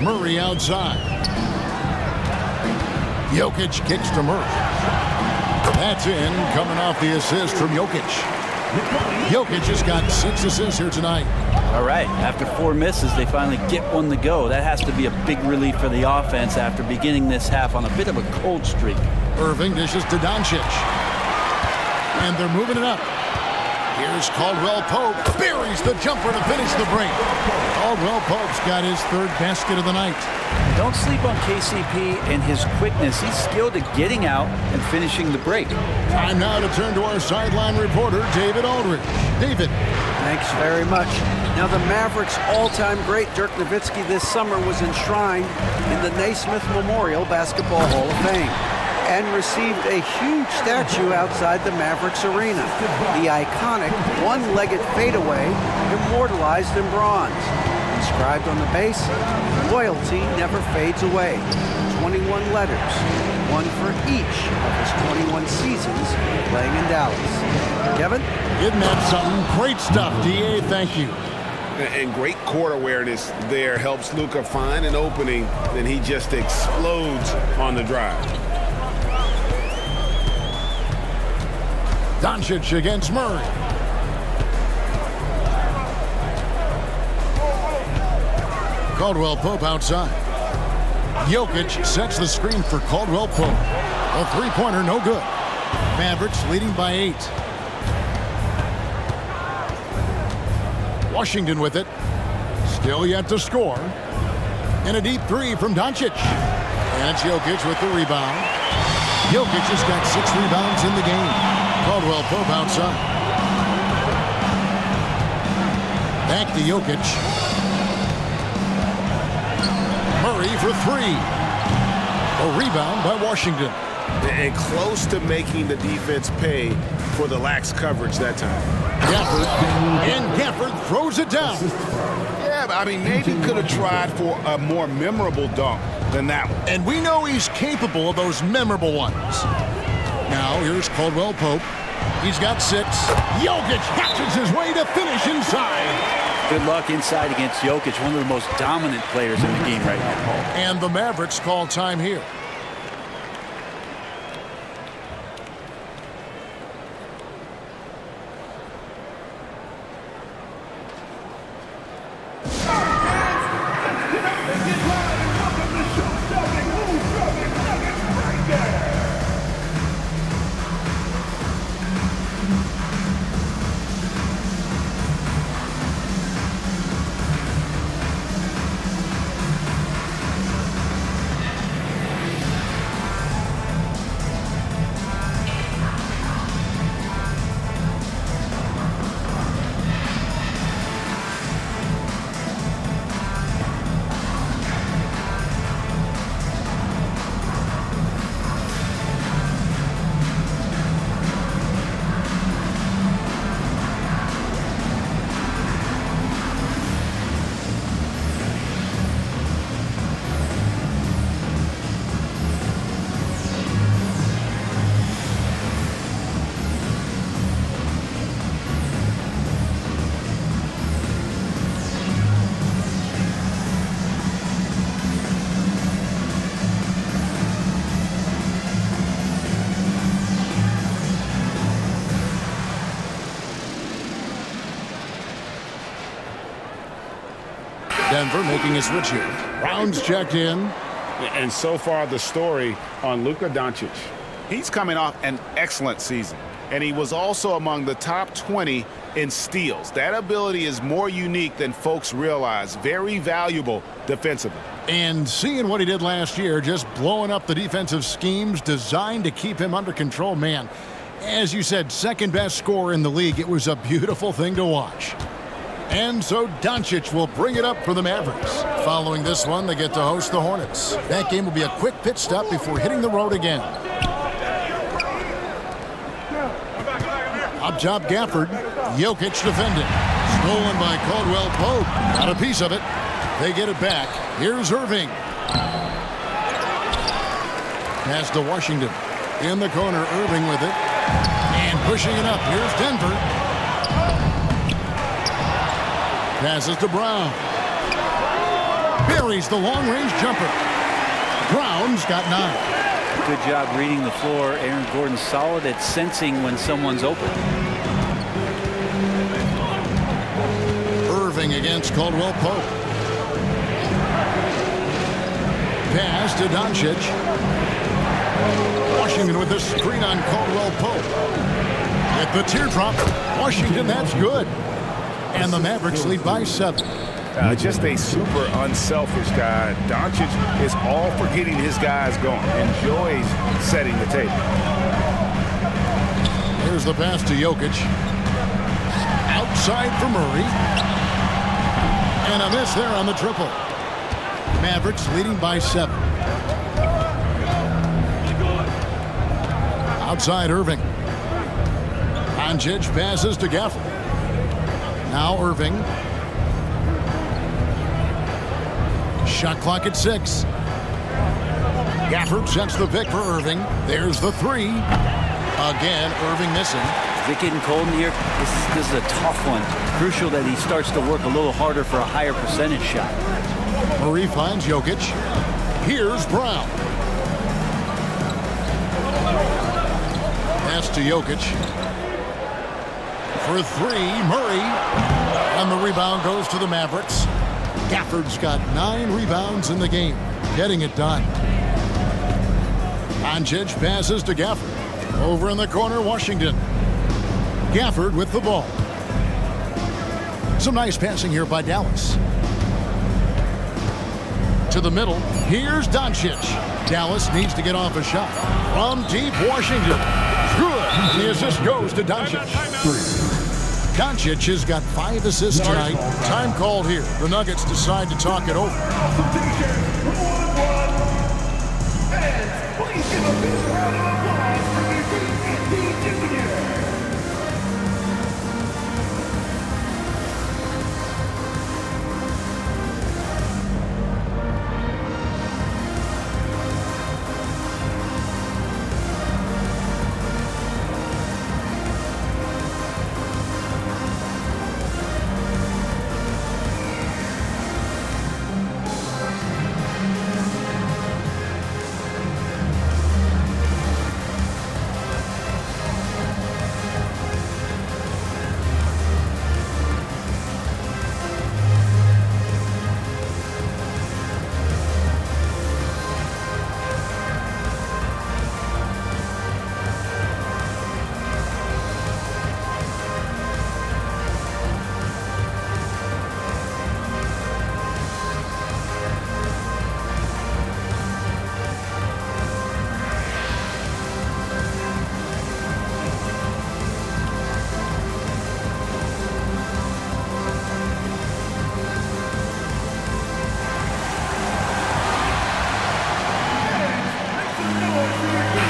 Speaker 1: Murray outside. Jokic kicks to Murray. That's in, coming off the assist from Jokic. Jokic has got 6 assists here tonight.
Speaker 3: All right, after 4 misses, they finally get one to go. That has to be a big relief for the offense after beginning this half on a bit of a cold streak.
Speaker 1: Irving dishes to Doncic. And they're moving it up. Here's Caldwell Pope. Buries the jumper to finish the break. Caldwell Pope's got his 3rd basket of the night.
Speaker 3: Don't sleep on KCP and his quickness. He's skilled at getting out and finishing the break.
Speaker 1: Time now to turn to our sideline reporter, David Aldridge. David.
Speaker 5: Thanks very much. Now, the Mavericks' all-time great Dirk Nowitzki this summer was enshrined in the Naismith Memorial Basketball Hall of Fame and received a huge statue outside the Mavericks arena. The iconic one-legged fadeaway immortalized in bronze. Inscribed on the base, loyalty never fades away. 21 letters, one for each of his 21 seasons playing in Dallas. Kevin?
Speaker 1: Isn't that something? Great stuff, D.A. Thank you.
Speaker 2: And great court awareness there helps Luka find an opening, and he just explodes on the drive.
Speaker 1: Doncic against Murray. Caldwell Pope outside. Jokic sets the screen for Caldwell Pope. A 3-pointer, no good. Mavericks leading by 8. Washington with it. Still yet to score. And a deep 3 from Doncic. And it's Jokic with the rebound. Jokic has got 6 rebounds in the game. Caldwell Pope outside. Back to Jokic. Murray for 3. A rebound by Washington.
Speaker 2: And close to making the defense pay for the lax coverage that time.
Speaker 1: Gafford. And Gafford throws it down.
Speaker 4: Yeah, I mean, maybe could have tried for a more memorable dunk than that one.
Speaker 1: And we know he's capable of those memorable ones. Now, here's Caldwell Pope. He's got 6. Jokic hatches his way to finish inside.
Speaker 3: Good luck inside against Jokic, one of the most dominant players in the game right now.
Speaker 1: And the Mavericks call time here. Denver making a switch here. Brown's checked in.
Speaker 2: And so far, the story on Luka Doncic.
Speaker 4: He's coming off an excellent season, and he was also among the top 20 in steals. That ability is more unique than folks realize. Very valuable defensively.
Speaker 1: And seeing what he did last year, just blowing up the defensive schemes designed to keep him under control, man. As you said, second best scorer in the league. It was a beautiful thing to watch. And so Doncic will bring it up for the Mavericks. Following this one, they get to host the Hornets. That game will be a quick pit stop before hitting the road again. Up top, Gafford. Jokic defending. Stolen by Caldwell Pope. Got a piece of it. They get it back. Here's Irving. Pass to Washington. In the corner, Irving with it. And pushing it up. Here's Denver. Passes to Brown. Buries the long-range jumper. Brown's got 9.
Speaker 3: Good job reading the floor. Aaron Gordon's solid at sensing when someone's open.
Speaker 1: Irving against Caldwell Pope. Pass to Doncic. Washington with the screen on Caldwell Pope. With the teardrop. Washington, that's good. And the Mavericks lead by 7.
Speaker 4: Just a super unselfish guy. Doncic is all for getting his guys going. Enjoys setting the table.
Speaker 1: Here's the pass to Jokic. Outside for Murray. And a miss there on the triple. Mavericks leading by 7. Outside Irving. Doncic passes to Gafford. Now Irving. Shot clock at 6. Gafford sets the pick for Irving. There's the 3. Again, Irving missing.
Speaker 3: Is it getting cold in here? This is a tough one. Crucial that he starts to work a little harder for a higher percentage shot.
Speaker 1: Murray finds Jokic. Here's Brown. Pass to Jokic. For 3, Murray. And the rebound goes to the Mavericks. Gafford's got 9 rebounds in the game, getting it done. Doncic passes to Gafford. Over in the corner, Washington. Gafford with the ball. Some nice passing here by Dallas. To the middle, here's Doncic. Dallas needs to get off a shot. From deep, Washington. Good. The assist goes to Doncic. 3. Doncic has got 5 assists tonight. Time called here. The Nuggets decide to talk it over. Please give a big round of applause for the Junior.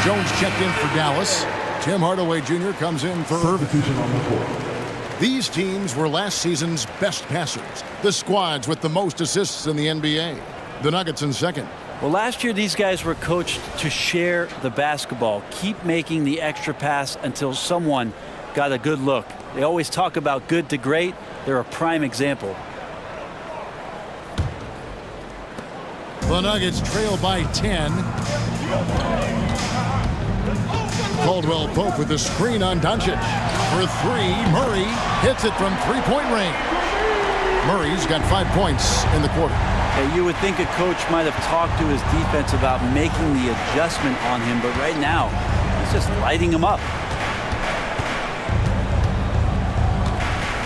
Speaker 1: Jones checked in for Dallas. Tim Hardaway Jr. comes in for Irving. These teams were last season's best passers. The squads with the most assists in the NBA. The Nuggets in second.
Speaker 3: Well, last year these guys were coached to share the basketball. Keep making the extra pass until someone got a good look. They always talk about good to great. They're a prime example.
Speaker 1: The Nuggets trail by 10. Caldwell Pope with the screen on Doncic. For 3, Murray hits it from three-point range. Murray's got 5 points in the quarter.
Speaker 3: Yeah, you would think a coach might have talked to his defense about making the adjustment on him, but right now, he's just lighting him up.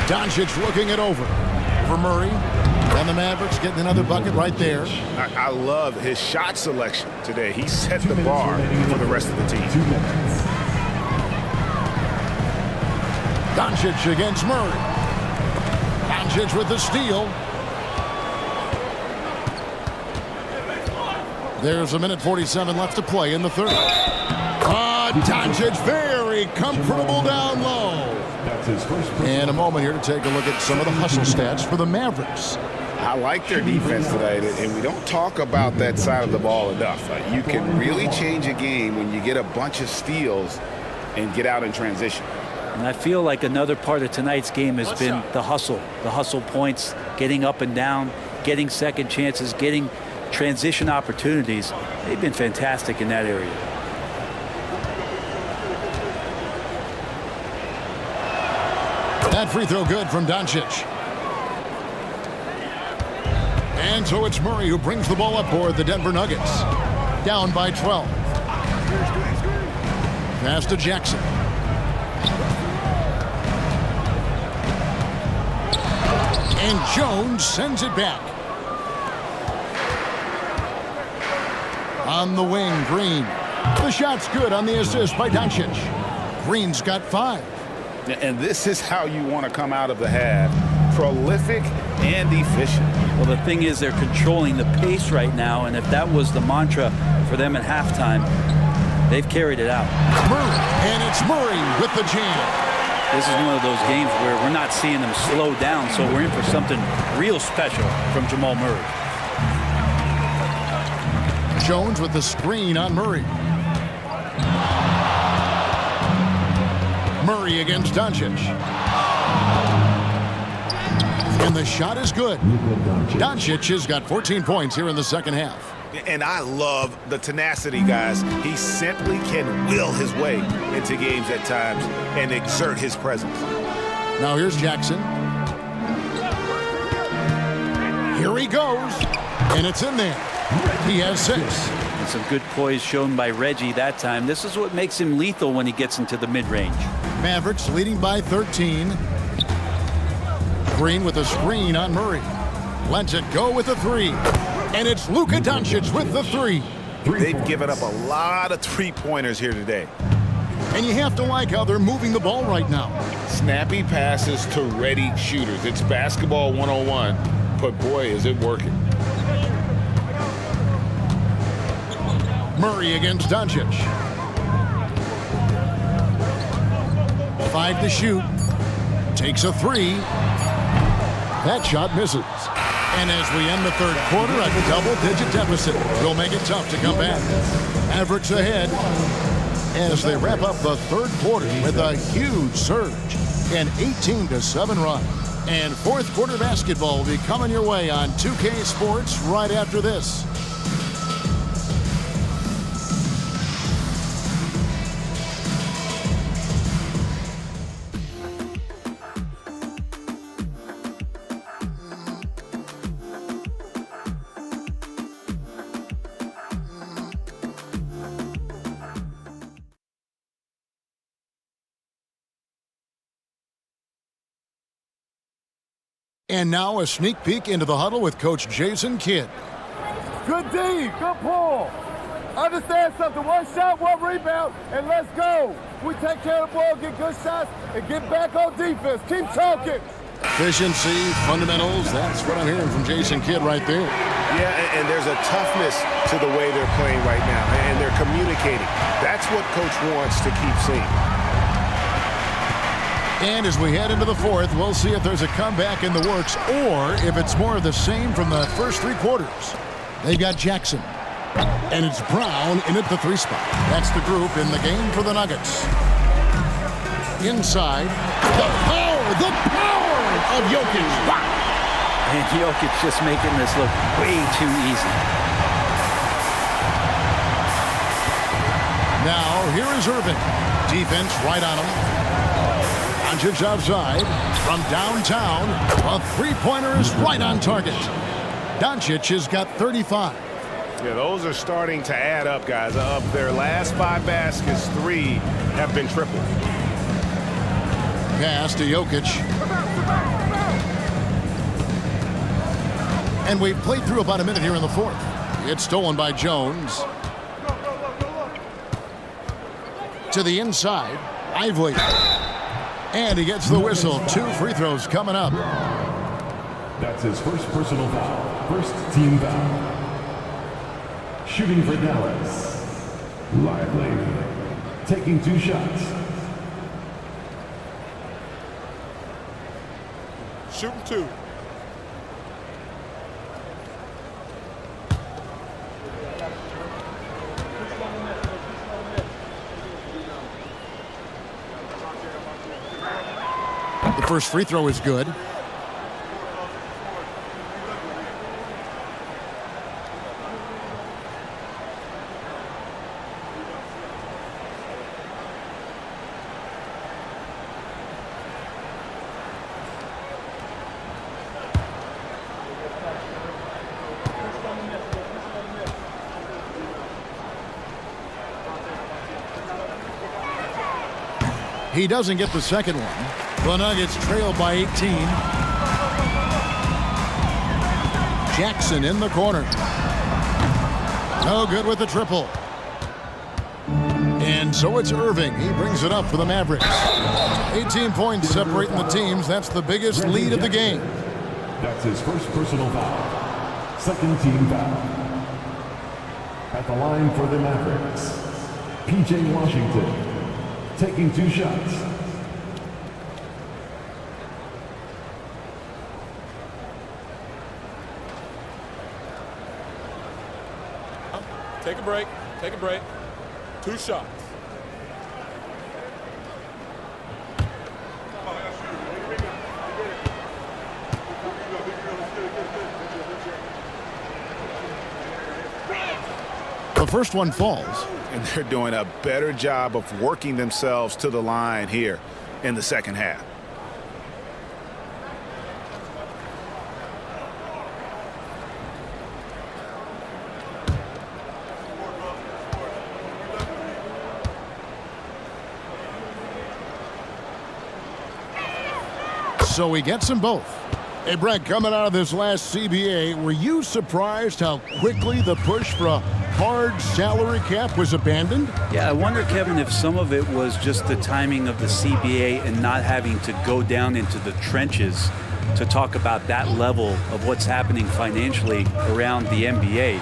Speaker 1: Doncic looking it over for Murray. And the Mavericks getting another bucket right there.
Speaker 4: I love his shot selection today. He set the bar for the rest of the team.
Speaker 7: 2 minutes.
Speaker 1: Doncic against Murray. Doncic with the steal. There's 1:47 left to play in the third. Doncic very comfortable down low.
Speaker 7: That's his first.
Speaker 1: And a moment here to take a look at some of the hustle stats for the Mavericks.
Speaker 2: I like their defense tonight, and we don't talk about that side of the ball enough. You can really change a game when you get a bunch of steals and get out in transition.
Speaker 3: And I feel like another part of tonight's game has been the hustle points, getting up and down, getting second chances, getting transition opportunities. They've been fantastic in that area.
Speaker 1: That free throw good from Doncic. And so it's Murray who brings the ball up for the Denver Nuggets. Down by 12. Pass to Jackson. And Jones sends it back. On the wing, Green. The shot's good on the assist by Doncic. Green's got 5.
Speaker 4: And this is how you want to come out of the half. Prolific and efficient.
Speaker 3: Well, the thing is they're controlling the pace right now, and if that was the mantra for them at halftime, they've carried it out.
Speaker 1: Murray, and it's Murray with the jam.
Speaker 3: This is one of those games where we're not seeing them slow down, so we're in for something real special from Jamal Murray.
Speaker 1: Jones with the screen on Murray. Murray against Doncic. And the shot is good. Doncic has got 14 points here in the second half.
Speaker 4: And I love the tenacity, guys. He simply can will his way into games at times and exert his presence.
Speaker 1: Now here's Jackson. Here he goes. And it's in there. He has 6.
Speaker 3: And some good poise shown by Reggie that time. This is what makes him lethal when he gets into the mid-range.
Speaker 1: Mavericks leading by 13. Green with a screen on Murray. Lets it go with a 3. And it's Luka Doncic with the 3.
Speaker 4: They've given up a lot of three-pointers here today.
Speaker 1: And you have to like how they're moving the ball right now.
Speaker 2: Snappy passes to ready shooters. It's basketball 101, but boy, is it working.
Speaker 1: Murray against Doncic. 5 to shoot. Takes a 3. That shot misses. And as we end the third quarter, a double-digit deficit will make it tough to come back. Mavericks ahead as they wrap up the third quarter with a huge surge, an 18-7 run. And fourth quarter basketball will be coming your way on 2K Sports right after this. And now a sneak peek into the huddle with Coach Jason Kidd.
Speaker 11: Good D, good pull. Understand something, 1 shot, 1 rebound, and let's go. We take care of the ball, get good shots, and get back on defense. Keep talking.
Speaker 1: Efficiency, fundamentals, that's what I'm hearing from Jason Kidd right there.
Speaker 4: Yeah, and there's a toughness to the way they're playing right now, and they're communicating. That's what Coach wants to keep seeing.
Speaker 1: And as we head into the fourth, we'll see if there's a comeback in the works or if it's more of the same from the first 3 quarters. They've got Jackson. And it's Brown in at the 3 spot. That's the group in the game for the Nuggets. Inside, the power of Jokic. Wow.
Speaker 3: And Jokic just making this look way too easy.
Speaker 1: Now, here is Irving. Defense right on him. Doncic outside. From downtown, a three-pointer is right on target. Doncic has got 35.
Speaker 4: Yeah, those are starting to add up, guys. Of their last 5 baskets, 3 have been triple.
Speaker 1: Pass to Jokic. And we've played through about a minute here in the fourth. It's stolen by Jones. To the inside, Ively. And he gets the whistle. 2 free throws coming up.
Speaker 7: That's his first personal foul. First team foul. Shooting for Dallas. Lively. Taking 2 shots.
Speaker 6: Shooting 2.
Speaker 1: The first free throw is good. He doesn't get the second one. The Nuggets trail by 18. Jackson in the corner. No good with the triple. And so it's Irving. He brings it up for the Mavericks. 18 points separating the teams. That's the biggest lead of the game.
Speaker 7: That's his first personal foul. Second team foul. At the line for the Mavericks, P.J. Washington. Taking 2 shots.
Speaker 6: Take a break. Take a break. 2 shots.
Speaker 1: The first one falls.
Speaker 4: And they're doing a better job of working themselves to the line here in the second half.
Speaker 1: So he gets them both. Hey, Brett, coming out of this last CBA, were you surprised how quickly the push for a hard salary cap was abandoned?
Speaker 3: Yeah, I wonder, Kevin, if some of it was just the timing of the CBA and not having to go down into the trenches to talk about that level of what's happening financially around the NBA.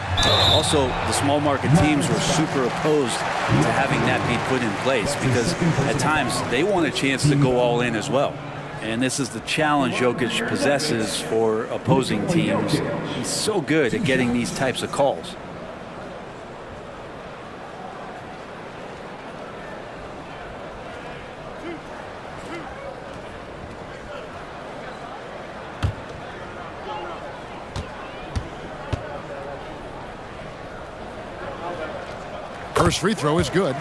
Speaker 3: Also, the small market teams were super opposed to having that be put in place because at times they want a chance to go all in as well. And this is the challenge Jokic possesses for opposing teams. He's so good at getting these types of calls.
Speaker 1: First free throw is good.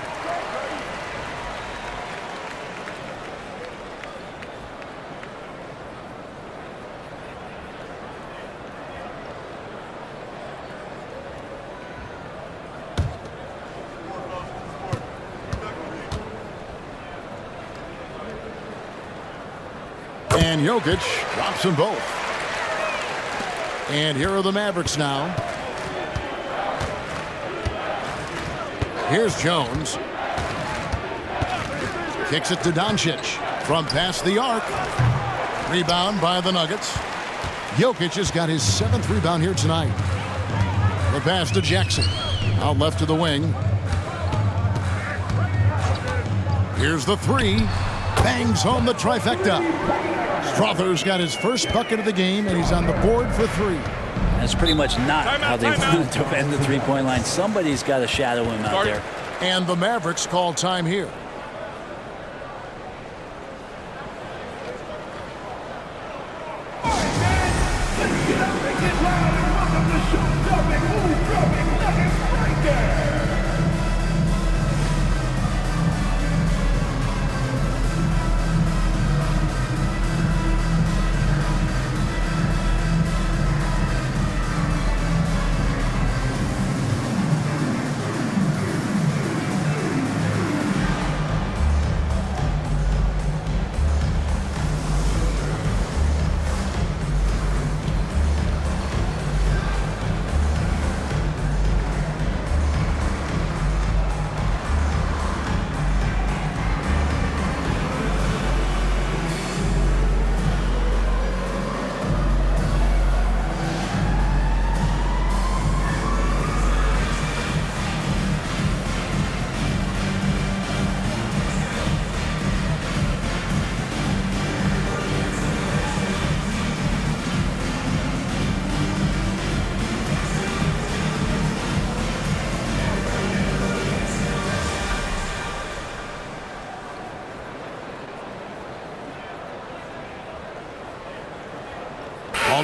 Speaker 1: And Jokic drops them both. And here are the Mavericks now. Here's Jones. Kicks it to Doncic from past the arc. Rebound by the Nuggets. Jokic has got his 7th rebound here tonight. The pass to Jackson. Out left to the wing. Here's the 3. Bangs home the trifecta. Strother's got his first bucket of the game, and he's on the board for 3.
Speaker 3: That's pretty much not how they want to defend the three-point line. Somebody's got to shadow him out there.
Speaker 1: And the Mavericks call time here.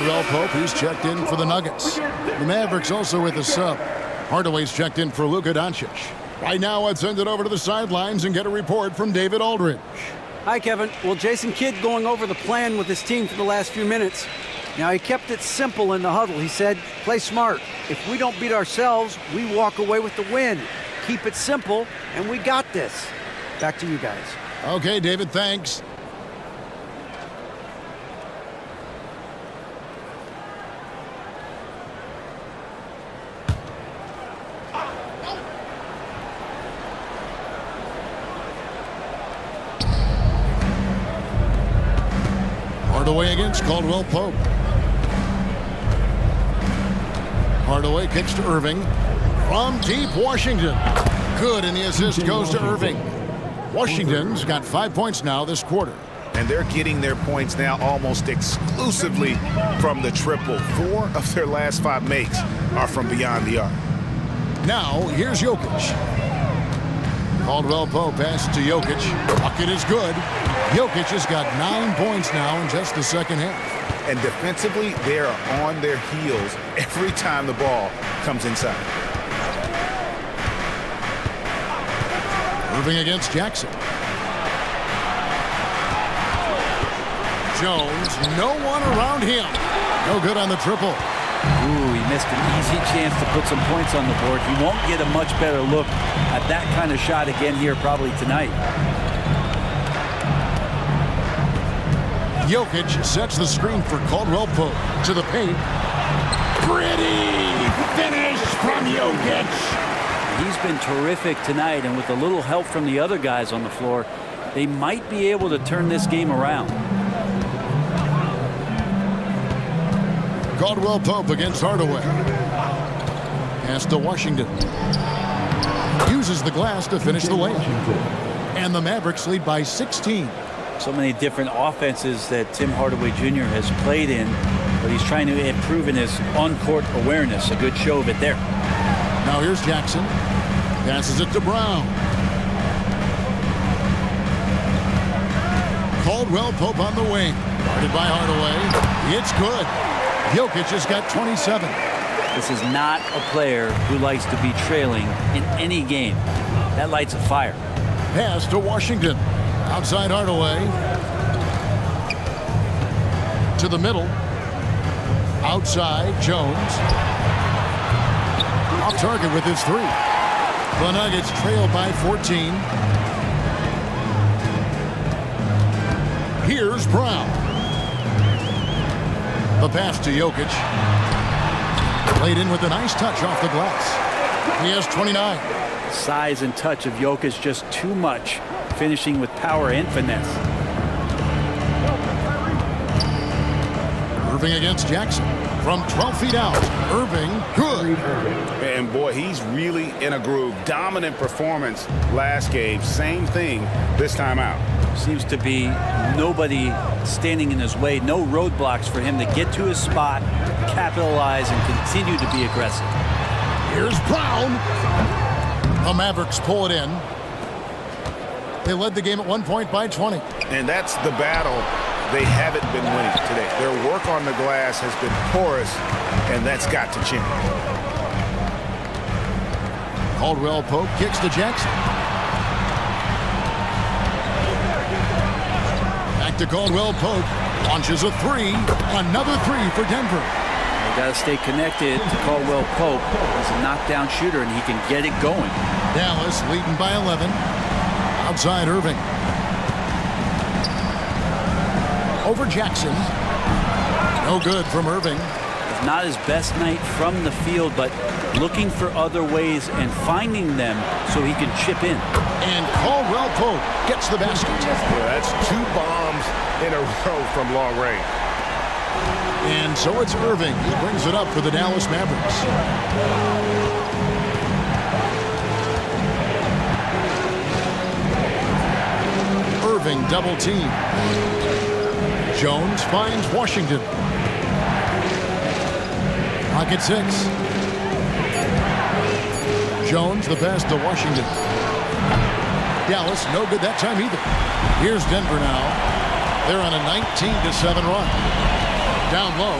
Speaker 1: Caldwell Pope, he's checked in for the Nuggets. The Mavericks also with a sub. Hardaway's checked in for Luka Doncic. Right now, let's send it over to the sidelines and get a report from David Aldridge.
Speaker 5: Hi, Kevin. Well, Jason Kidd going over the plan with his team for the last few minutes. Now, he kept it simple in the huddle. He said, play smart. If we don't beat ourselves, we walk away with the win. Keep it simple, and we got this. Back to you guys.
Speaker 1: Okay, David, thanks. Hardaway against Caldwell Pope. Hardaway kicks to Irving. From deep, Washington. Good, and the assist goes to Irving. Washington's got 5 points now this quarter.
Speaker 4: And they're getting their points now almost exclusively from the triple. 4 of their last 5 makes are from beyond the arc.
Speaker 1: Now, here's Jokic. Caldwell Pope passes to Jokic. Bucket is good. Jokic has got 9 points now in just the second half.
Speaker 4: And defensively, they are on their heels every time the ball comes inside.
Speaker 1: Irving against Jackson. Jones, no one around him. No good on the triple.
Speaker 3: Ooh, he missed an easy chance to put some points on the board. He won't get a much better look at that kind of shot again here probably tonight.
Speaker 1: Jokic sets the screen for Caldwell Pope. To the paint. Gritty finish from Jokic.
Speaker 3: He's been terrific tonight, and with a little help from the other guys on the floor, they might be able to turn this game around.
Speaker 1: Caldwell Pope against Hardaway. Pass to Washington. Uses the glass to finish the layup. And the Mavericks lead by 16.
Speaker 3: So many different offenses that Tim Hardaway Jr. has played in, but he's trying to improve in his on-court awareness. A good show of it there.
Speaker 1: Now here's Jackson. Passes it to Brown. Caldwell Pope on the wing. Guarded by Hardaway. It's good. Jokic has got 27.
Speaker 3: This is not a player who likes to be trailing in any game. That lights a fire.
Speaker 1: Pass to Washington. Outside Hardaway. To the middle. Outside Jones. Off target with his 3. The Nuggets trail by 14. Here's Brown. The pass to Jokic. Played in with a nice touch off the glass. He has 29.
Speaker 3: Size and touch of Jokic just too much, finishing with power and finesse.
Speaker 1: Irving against Jackson. From 12 feet out. Irving, good.
Speaker 4: And boy, he's really in a groove. Dominant performance last game. Same thing this time out.
Speaker 3: Seems to be nobody standing in his way. No roadblocks for him to get to his spot, capitalize, and continue to be aggressive.
Speaker 1: Here's Brown. The Mavericks pull it in. They led the game at 1 point by 20.
Speaker 4: And that's the battle they haven't been winning today. Their work on the glass has been porous, and that's got to change.
Speaker 1: Caldwell Pope kicks to Jackson. Back to Caldwell Pope. Launches a 3. Another 3 for Denver.
Speaker 3: You got to stay connected to Caldwell Pope. He's a knockdown shooter, and he can get it going.
Speaker 1: Dallas leading by 11. Outside Irving. Over Jackson. No good from Irving.
Speaker 3: Not his best night from the field, but looking for other ways and finding them so he can chip in.
Speaker 1: And Caldwell Pope gets the basket.
Speaker 2: Yeah, that's 2 bombs in a row from long range.
Speaker 1: And so it's Irving who brings it up for the Dallas Mavericks. Irving double team. Jones finds Washington. Pocket 6. Jones, the pass to Washington. Dallas, no good that time either. Here's Denver now. They're on a 19-7 run. Down low.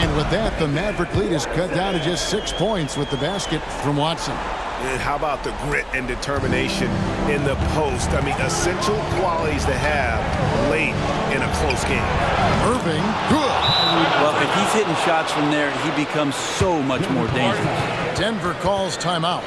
Speaker 1: And with that, the Maverick lead is cut down to just 6 points with the basket from Watson.
Speaker 4: And how about the grit and determination in the post? I mean, essential qualities to have late in a close game.
Speaker 1: Irving, good.
Speaker 3: Well, if he's hitting shots from there, he becomes so much more dangerous.
Speaker 1: Denver calls timeout.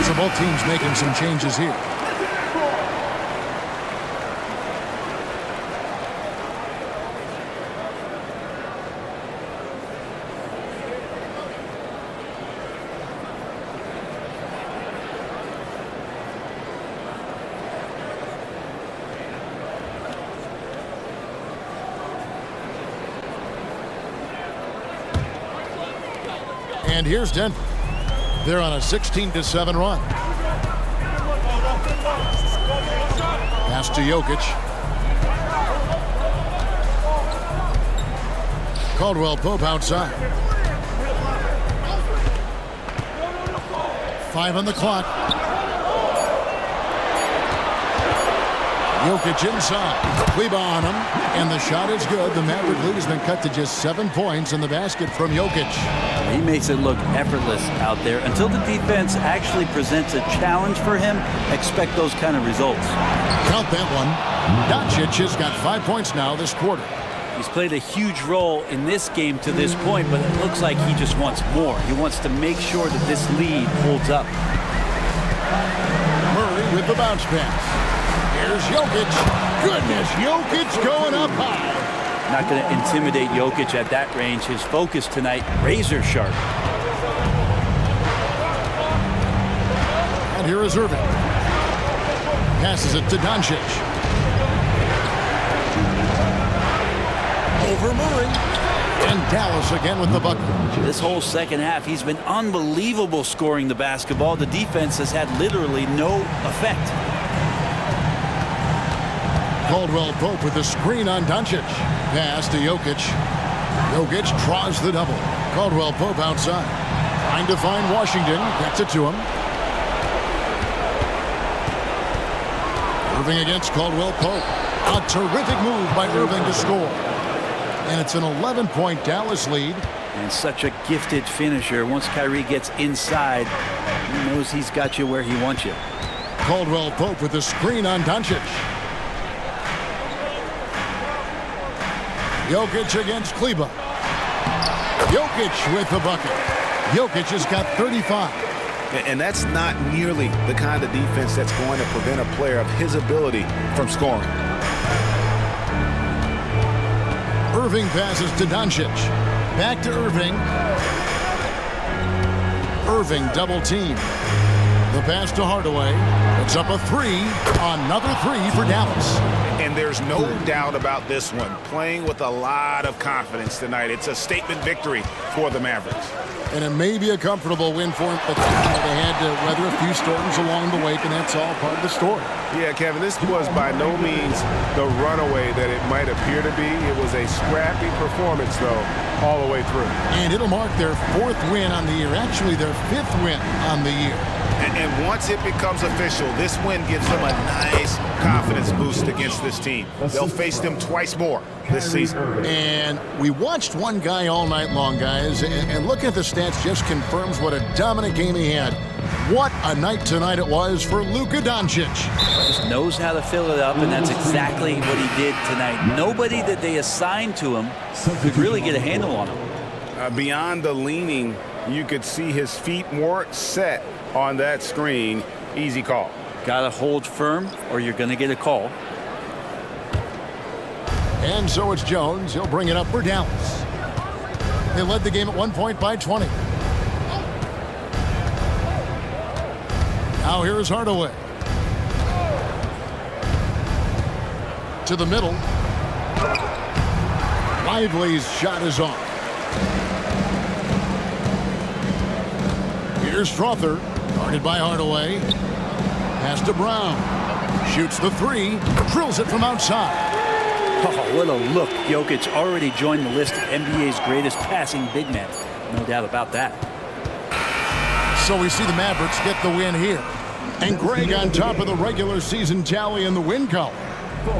Speaker 1: So both teams making some changes here. And here's Denver. They're on a 16-7 run. Pass to Jokic. Caldwell Pope outside. 5 on the clock. Jokic inside. Kleber on him. And the shot is good. The Maverick lead has been cut to just 7 points in the basket from Jokic.
Speaker 3: He makes it look effortless out there. Until the defense actually presents a challenge for him, expect those kind of results.
Speaker 1: Count that one. Doncic has got 5 points now this quarter.
Speaker 3: He's played a huge role in this game to this point, but it looks like he just wants more. He wants to make sure that this lead holds up.
Speaker 1: Murray with the bounce pass. Here's Jokic. Goodness, Jokic going up high.
Speaker 3: Not going to intimidate Jokic at that range. His focus tonight, razor sharp.
Speaker 1: And here is Irving. Passes it to Doncic. Over Murray. And Dallas again with the bucket.
Speaker 3: This whole second half, he's been unbelievable scoring the basketball. The defense has had literally no effect.
Speaker 1: Caldwell Pope with the screen on Doncic. Pass to Jokic. Jokic draws the double. Caldwell Pope outside. Trying to find Washington. Gets it to him. Irving against Caldwell Pope. A terrific move by Irving to score. And it's an 11-point Dallas lead.
Speaker 3: And such a gifted finisher. Once Kyrie gets inside, he knows he's got you where he wants you.
Speaker 1: Caldwell Pope with the screen on Doncic. Jokic against Kleber. Jokic with the bucket. Jokic has got 35.
Speaker 4: And that's not nearly the kind of defense that's going to prevent a player of his ability from scoring.
Speaker 1: Irving passes to Doncic. Back to Irving. Irving double team. The pass to Hardaway. It's up a 3. Another 3 for Dallas.
Speaker 4: And there's no doubt about this one. Playing with a lot of confidence tonight. It's a statement victory for the Mavericks.
Speaker 1: And it may be a comfortable win for him, but they had to weather a few storms along the way, and that's all part of the story.
Speaker 4: Yeah, Kevin, this was by no means the runaway that it might appear to be. It was a scrappy performance, though, all the way through.
Speaker 1: And it'll mark their 4th win on the year, actually their 5th win on the year.
Speaker 4: And once it becomes official, this win gives them a nice confidence boost against this team. They'll face them twice more this season.
Speaker 1: And we watched one guy all night long, guys, and looking at the stats just confirms what a dominant game he had. What a night tonight it was for Luka Doncic.
Speaker 3: Just knows how to fill it up, and that's exactly what he did tonight. Nobody that they assigned to him could really get a handle on him.
Speaker 4: Beyond the leaning, you could see his feet weren't set on that screen. Easy call.
Speaker 3: Got to hold firm or you're going to get a call.
Speaker 1: And so it's Jones. He'll bring it up for Dallas. They led the game at 1 point by 20. Now here is Hardaway. To the middle. Lively's shot is off. Here's Strother. Guarded by Hardaway. Pass to Brown. Shoots the three. Drills it from outside.
Speaker 3: Oh, what a look. Jokic already joined the list of NBA's greatest passing big men. No doubt about that.
Speaker 1: So we see the Mavericks get the win here. And Greg on top of the regular season tally in the win column.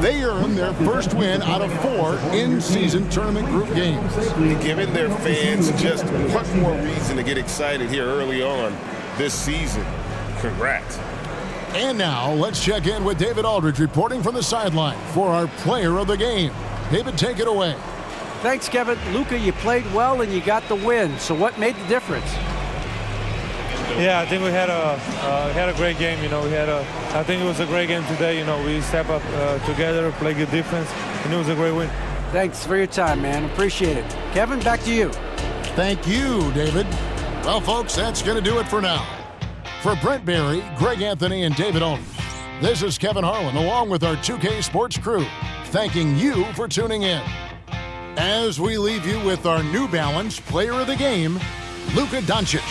Speaker 1: They earn their first win out of 4 in-season tournament group games.
Speaker 2: Giving their fans just one more reason to get excited here early on this season. Congrats.
Speaker 1: And now let's check in with David Aldridge reporting from the sideline for our player of the game. David, take it away.
Speaker 5: Thanks, Kevin. Luka, you played well and you got the win. So what made the difference?
Speaker 12: Yeah, I think we had a great game. You know, I think it was a great game today. You know, we step up together, play good defense, and it was a great win.
Speaker 5: Thanks for your time, man. Appreciate it. Kevin, back to you.
Speaker 1: Thank you, David. Well, folks, that's going to do it for now. For Brent Barry, Greg Anthony, and David Aldridge, this is Kevin Harlan along with our 2K Sports crew, thanking you for tuning in. As we leave you with our New Balance Player of the Game, Luka Doncic.